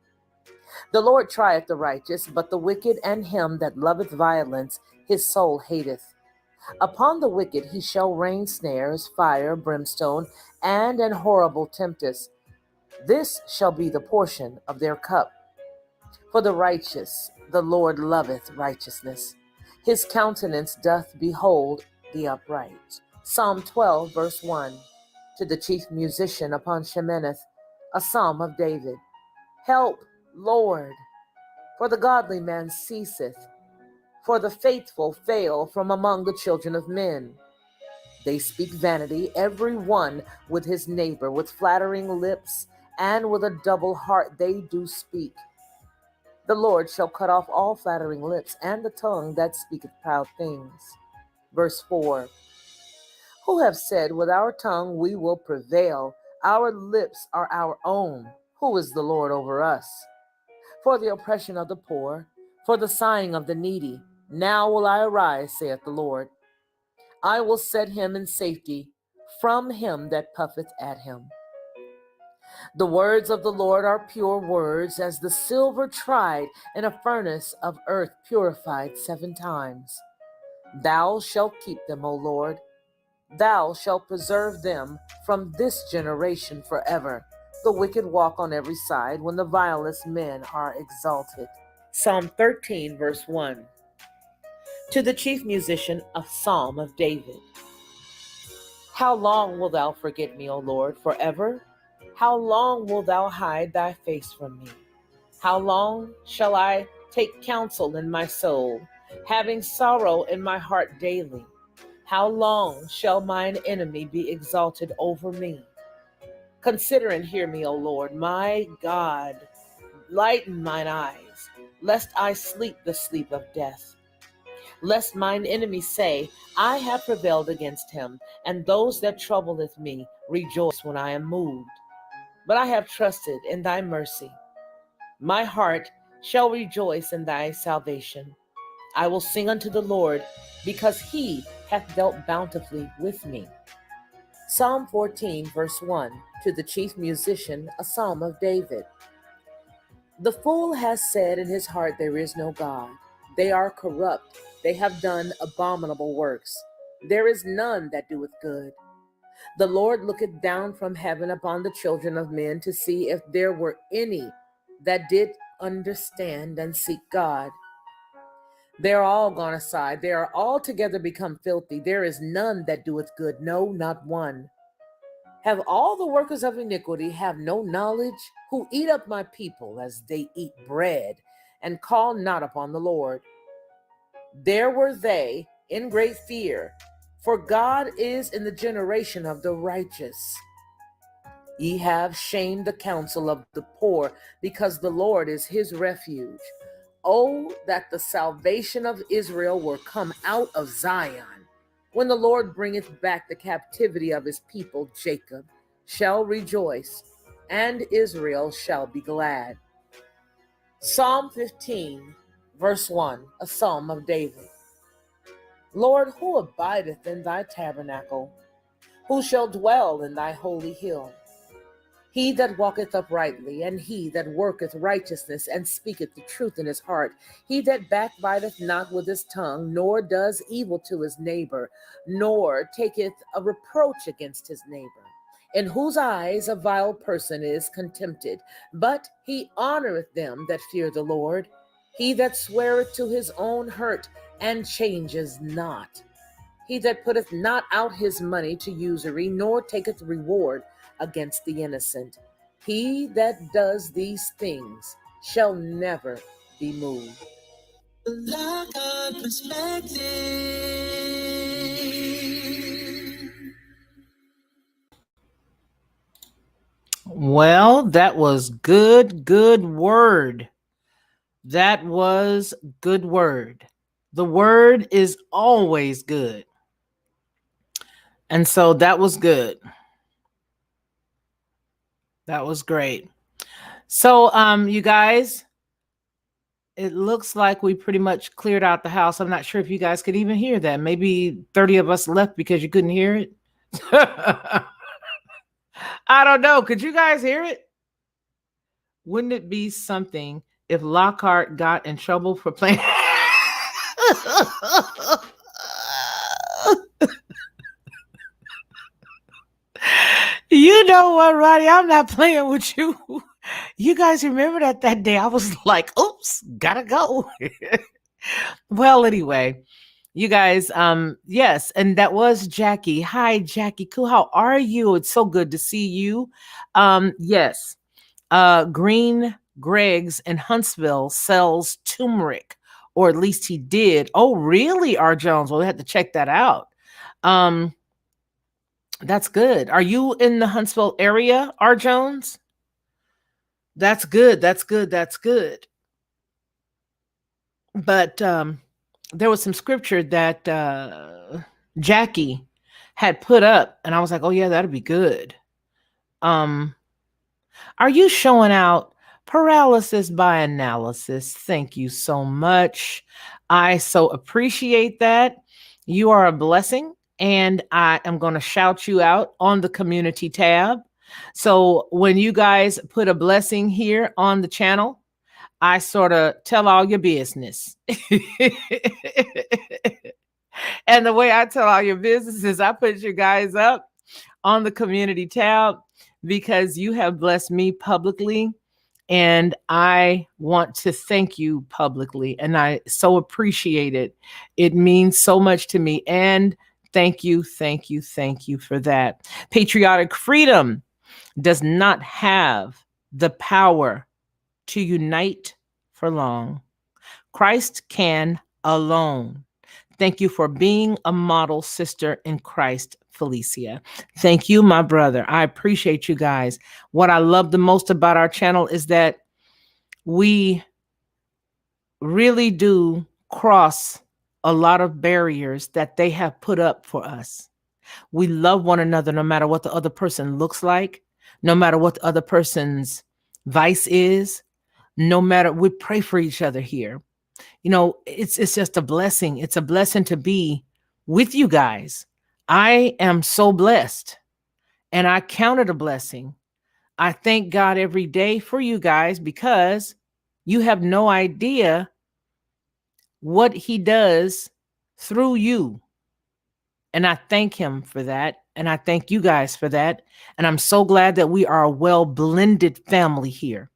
S2: The Lord trieth the righteous, but the wicked and him that loveth violence his soul hateth. Upon the wicked he shall rain snares, fire, brimstone, and an horrible tempest. This shall be the portion of their cup. For the righteous, the Lord loveth righteousness. His countenance doth behold the upright. Psalm 12, verse 1. To the chief musician upon Sheminith, a psalm of David. Help, Lord, for the godly man ceaseth, for the faithful fail from among the children of men. They speak vanity, every one with his neighbor, with flattering lips, and with a double heart they do speak. The Lord shall cut off all flattering lips, and the tongue that speaketh proud things. Verse 4. Who have said, with our tongue we will prevail, our lips are our own. Who is the Lord over us? For the oppression of the poor, for the sighing of the needy, now will I arise, saith the Lord. I will set him in safety from him that puffeth at him. The words of the Lord are pure words, as the silver tried in a furnace of earth purified 7 times. Thou shalt keep them, O Lord. Thou shalt preserve them from this generation forever. The wicked walk on every side when the vilest men are exalted. Psalm 13, verse 1. To the chief musician, a psalm of David. How long wilt thou forget me, O Lord, forever? How long wilt thou hide thy face from me? How long shall I take counsel in my soul, having sorrow in my heart daily? How long shall mine enemy be exalted over me? Consider and hear me, O Lord, my God. Lighten mine eyes, lest I sleep the sleep of death. Lest mine enemy say, I have prevailed against him, and those that troubleth me rejoice when I am moved. But I have trusted in thy mercy. My heart shall rejoice in thy salvation. I will sing unto the Lord, because he hath dealt bountifully with me. Psalm 14, verse 1. To the chief musician, a psalm of David. The fool has said in his heart, there is no God. They are corrupt. They have done abominable works. There is none that doeth good. The Lord looketh down from heaven upon the children of men to see if there were any that did understand and seek God. They are all gone aside. They are altogether become filthy. There is none that doeth good, no, not one. Have all the workers of iniquity have no knowledge, who eat up my people as they eat bread, and call not upon the Lord? There were they in great fear, for God is in the generation of the righteous. Ye have shamed the counsel of the poor, because the Lord is his refuge. Oh, that the salvation of Israel were come out of Zion. When the Lord bringeth back the captivity of his people, Jacob shall rejoice, and Israel shall be glad. Psalm 15, verse 1, a psalm of David. Lord, who abideth in thy tabernacle? Who shall dwell in thy holy hill? He that walketh uprightly, and he that worketh righteousness, and speaketh the truth in his heart. He that backbiteth not with his tongue, nor does evil to his neighbor, nor taketh a reproach against his neighbor, in whose eyes a vile person is contempted, but he honoreth them that fear the Lord. He that sweareth to his own hurt and changes not. He that putteth not out his money to usury, nor taketh reward against the innocent. He that does these things shall never be moved. Lack of perspective.
S1: Well, that was good word. That was good word. The word is always good. And so that was good. That was great. So, you guys, it looks like we pretty much cleared out the house. I'm not sure if you guys could even hear that. Maybe 30 of us left because you couldn't hear it. I don't know. Could you guys hear it? Wouldn't it be something if Lockhart got in trouble for playing? You know what, Roddy? I'm not playing with you. You guys remember that day I was like, oops, gotta go. Well, anyway, you guys, yes, and that was Jackie. Hi, Jackie. Cool. How are you? It's so good to see you. Yes. Green Greg's in Huntsville sells turmeric, or at least he did. Oh, really, R. Jones? Well, we had to check that out. That's good. Are you in the Huntsville area, R. Jones? That's good. That's good. That's good. But there was some scripture that Jackie had put up, and I was like, oh, yeah, that'd be good. Are you showing out paralysis by analysis? Thank you so much. I so appreciate that. You are a blessing, and I am going to shout you out on the community tab. So when you guys put a blessing here on the channel, I sort of tell all your business. And the way I tell all your business is I put you guys up on the community tab because you have blessed me publicly. And I want to thank you publicly. And I so appreciate it. It means so much to me. And thank you, thank you, thank you for that. Patriotic freedom does not have the power to unite for long. Christ can alone. Thank you for being a model sister in Christ, Felicia. Thank you, my brother. I appreciate you guys. What I love the most about our channel is that we really do cross a lot of barriers that they have put up for us. We love one another no matter what the other person looks like, no matter what the other person's vice is, no matter, we pray for each other here. You know, it's just a blessing. It's a blessing to be with you guys. I am so blessed, and I count it a blessing. I thank God every day for you guys because you have no idea what he does through you. And I thank him for that. And I thank you guys for that. And I'm so glad that we are a well-blended family here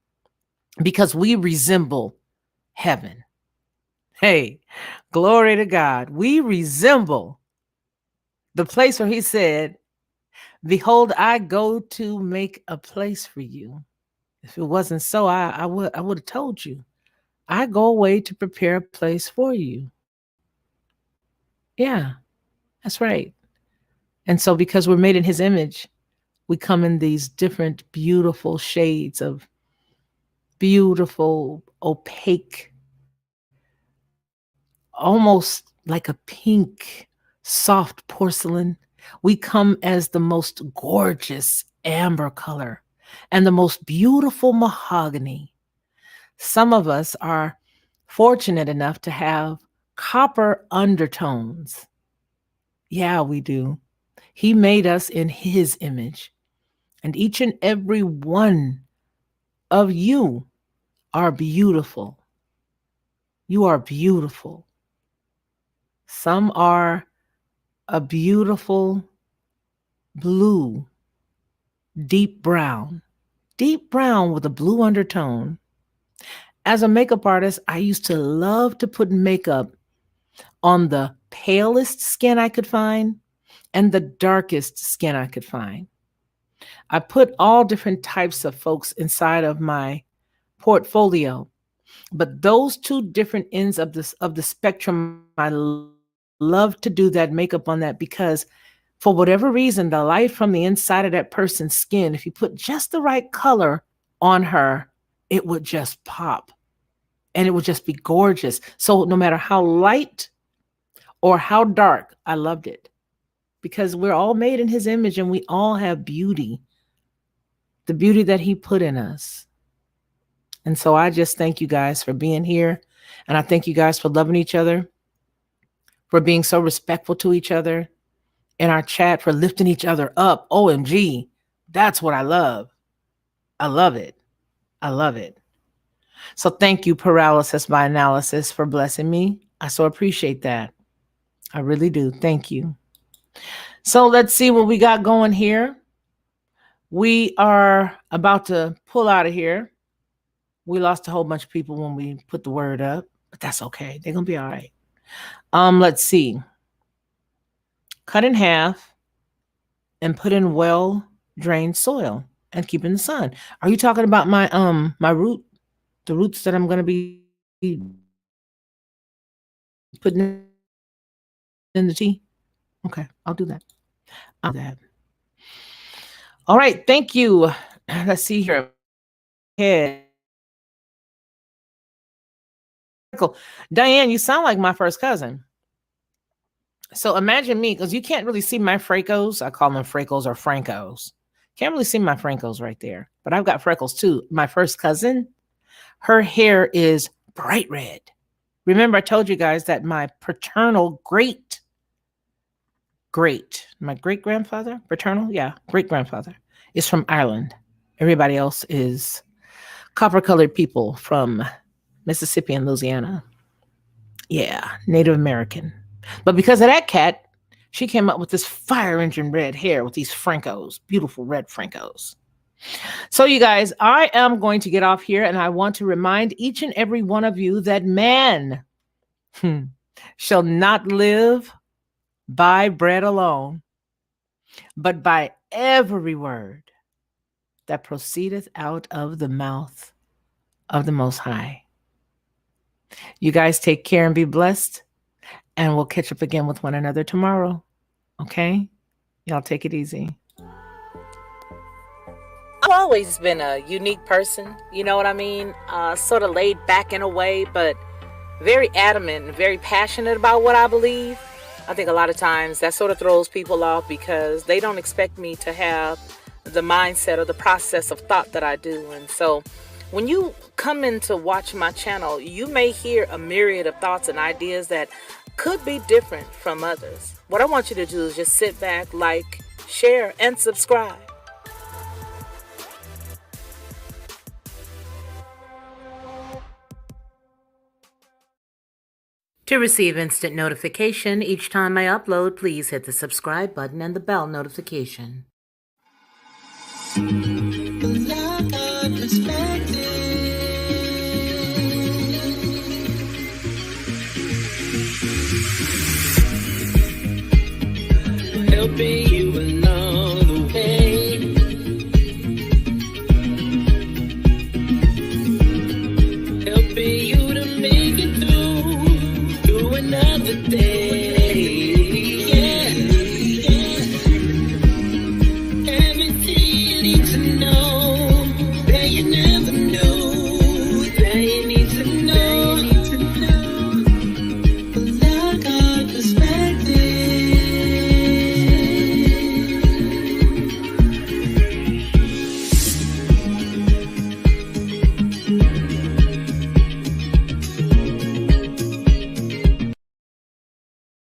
S1: because we resemble heaven. Hey, glory to God. We resemble the place where he said, behold, I go to make a place for you. If it wasn't so, I would have told you. I go away to prepare a place for you. Yeah, that's right. And so because we're made in his image, we come in these different beautiful shades of beautiful, opaque, almost like a pink, soft porcelain. We come as the most gorgeous amber color and the most beautiful mahogany. Some of us are fortunate enough to have copper undertones. Yeah, we do. He made us in his image. And each and every one of you are beautiful. You are beautiful. Some are a beautiful blue, deep brown with a blue undertone. as a makeup artist, I used to love to put makeup on the palest skin I could find and the darkest skin I could find. I put all different types of folks inside of my portfolio, but those two different ends of the spectrum, I love to do that makeup on that because for whatever reason, the light from the inside of that person's skin, if you put just the right color on her, it would just pop and it would just be gorgeous. So no matter how light or how dark, I loved it because we're all made in his image and we all have beauty, the beauty that he put in us. And so I just thank you guys for being here. And I thank you guys for loving each other, for being so respectful to each other in our chat, for lifting each other up. OMG, that's what I love. I love it. I love it. So thank you, Paralysis by Analysis, for blessing me. I so appreciate that. I really do. Thank you. So let's see what we got going here. We are about to pull out of here. We lost a whole bunch of people when we put the word up, but that's okay. They're going to be all right. Let's see. Cut in half and put in well-drained soil and keep in the sun. Are you talking about my the roots that I'm going to be putting in the tea? Okay, I'll do that. I'll do that. All right, thank you. Let's see here. Diane, you sound like my first cousin. So imagine me, because you can't really see my freckles. I call them freckles or Francos. Can't really see my Francos right there, but I've got freckles too. My first cousin, her hair is bright red. Remember, I told you guys that my paternal my great-grandfather, great-grandfather is from Ireland. Everybody else is copper-colored people from Mississippi and Louisiana. Yeah, Native American. But because of that cat, she came up with this fire engine red hair with these Francos, beautiful red Francos. So you guys, I am going to get off here and I want to remind each and every one of you that man shall not live by bread alone, but by every word that proceedeth out of the mouth of the Most High. You guys take care and be blessed, and we'll catch up again with one another tomorrow. Okay? Y'all take it easy. I've always been a unique person, you know what I mean? Sort of laid back in a way, but very adamant and very passionate about what I believe. I think a lot of times that sort of throws people off because they don't expect me to have the mindset or the process of thought that I do. And so when you come in to watch my channel, you may hear a myriad of thoughts and ideas that could be different from others. What I want you to do is just sit back, like, share, and subscribe. To receive instant notification each time I upload, please hit the subscribe button and the bell notification. Helping you